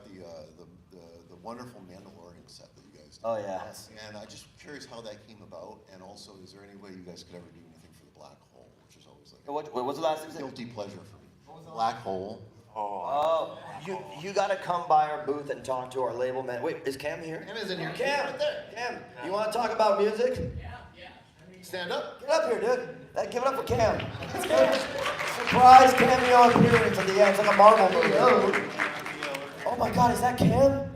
Speaker 12: the wonderful Mandalorian set that you guys did.
Speaker 2: Oh yeah.
Speaker 12: And I'm just curious how that came about, and also, is there any way you guys could ever do anything for the black hole, which is always like
Speaker 2: What was the last thing you said?
Speaker 12: guilty pleasure for me. Black hole.
Speaker 2: Oh, you got to come by our booth and talk to our label man. Wait, is Cam here?
Speaker 4: Cam is in here.
Speaker 2: Cam,
Speaker 4: Right there.
Speaker 2: Cam, you want to talk about music?
Speaker 4: Stand up.
Speaker 2: Get up here, dude. Give it up for Cam. Surprise cameo appearance at the end. It's like a Marvel movie. Oh my God, is that Cam?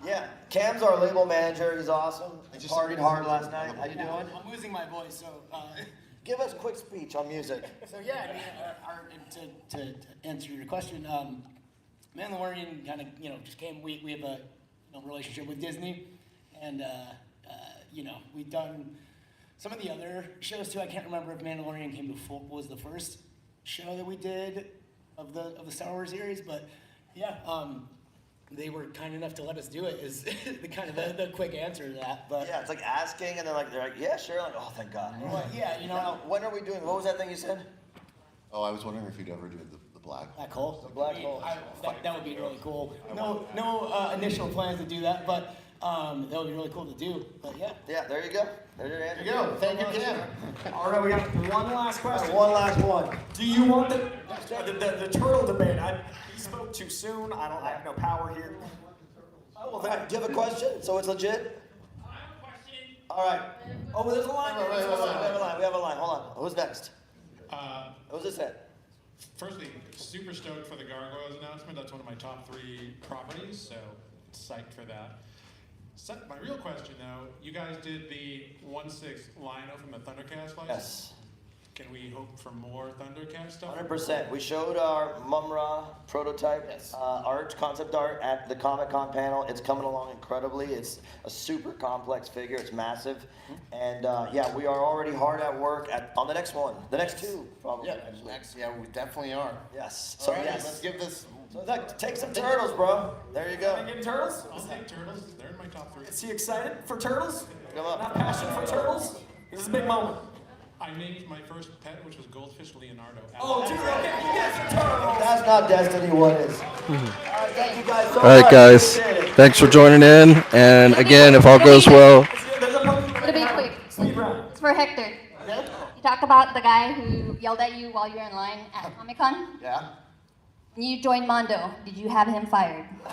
Speaker 2: Yeah, Cam's our label manager. He's awesome. He partied hard last night. How you doing?
Speaker 15: I'm losing my voice, so.
Speaker 2: Give us a quick speech on music.
Speaker 15: So yeah, I mean, to answer your question, Mandalorian kind of just came. We have a relationship with Disney, and we've done some of the other shows too. I can't remember if Mandalorian came before was the first show that we did of the Star Wars series, but yeah, they were kind enough to let us do it. Is the quick answer to that. But
Speaker 2: yeah, it's like asking, and they're like, yeah, sure. Like, oh, thank God.
Speaker 15: well, yeah,
Speaker 2: Now, when are we doing? What was that thing you said?
Speaker 12: Oh, I was wondering if you'd ever do the black hole.
Speaker 15: Black hole.
Speaker 2: The black hole.
Speaker 15: That would be really cool. No initial plans to do that, but that would be really cool to do. But yeah.
Speaker 2: Yeah, there you go. There's your answer.
Speaker 4: There you go. Thank you, Cam.
Speaker 7: All right, we got one last question.
Speaker 2: One last one.
Speaker 7: Do you want the turtle debate? He spoke too soon. I have no power here.
Speaker 2: Oh, well, then, do you have a question? So it's legit?
Speaker 16: I have a question.
Speaker 2: All right. Oh, there's a line.
Speaker 12: Wait, wait, wait, wait.
Speaker 2: We have a line. Hold on. Who's next? Who's this at?
Speaker 16: Firstly, super stoked for the Gargoyles announcement. That's one of my top 3 properties, so psyched for that. My real question, though, you guys did the 1/6 Lino from the Thundercats license?
Speaker 2: Yes.
Speaker 16: Can we hope for more Thundercat stuff?
Speaker 2: 100%. We showed our Mumra prototype art, concept art at the Comic-Con panel. It's coming along incredibly. It's a super complex figure. It's massive. And yeah, we are already hard at work on the next one. The next 2, probably.
Speaker 4: Yeah, next, yeah, we definitely are.
Speaker 2: Yes.
Speaker 4: All
Speaker 2: So
Speaker 4: right,
Speaker 2: yes.
Speaker 4: let's give this.
Speaker 2: So look, take some turtles, bro. There you go.
Speaker 7: Getting turtles?
Speaker 16: I'll take turtles. They're in my top 3.
Speaker 7: Is he excited for turtles?
Speaker 2: Come on.
Speaker 7: Not passion for turtles? This is a big moment.
Speaker 16: I named my first pet, which was Goldfish Leonardo.
Speaker 7: Oh, dude, okay, you get some turtles.
Speaker 2: That's not Destiny. What is? Thank you guys so
Speaker 13: All right,
Speaker 2: much.
Speaker 13: guys.
Speaker 2: Appreciate it.
Speaker 13: Thanks for joining in. And again, if all goes well,
Speaker 8: It'll be quick.
Speaker 7: Speed round.
Speaker 8: It's for Hector. You talk about the guy who yelled at you while you were in line at Comic-Con.
Speaker 4: Yeah.
Speaker 8: When you joined Mondo, did you have him fired?
Speaker 7: Good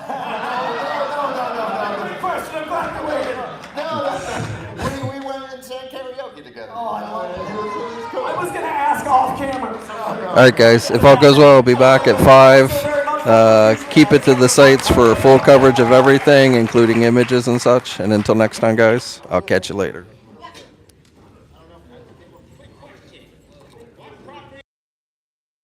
Speaker 7: question, I'm glad you waited.
Speaker 4: No, we went and sang karaoke together.
Speaker 7: Oh, I was gonna ask off camera.
Speaker 13: all right, guys. If all goes well, I'll be back at 5. Keep it to the sites for full coverage of everything, including images and such. And until next time, guys, I'll catch you later.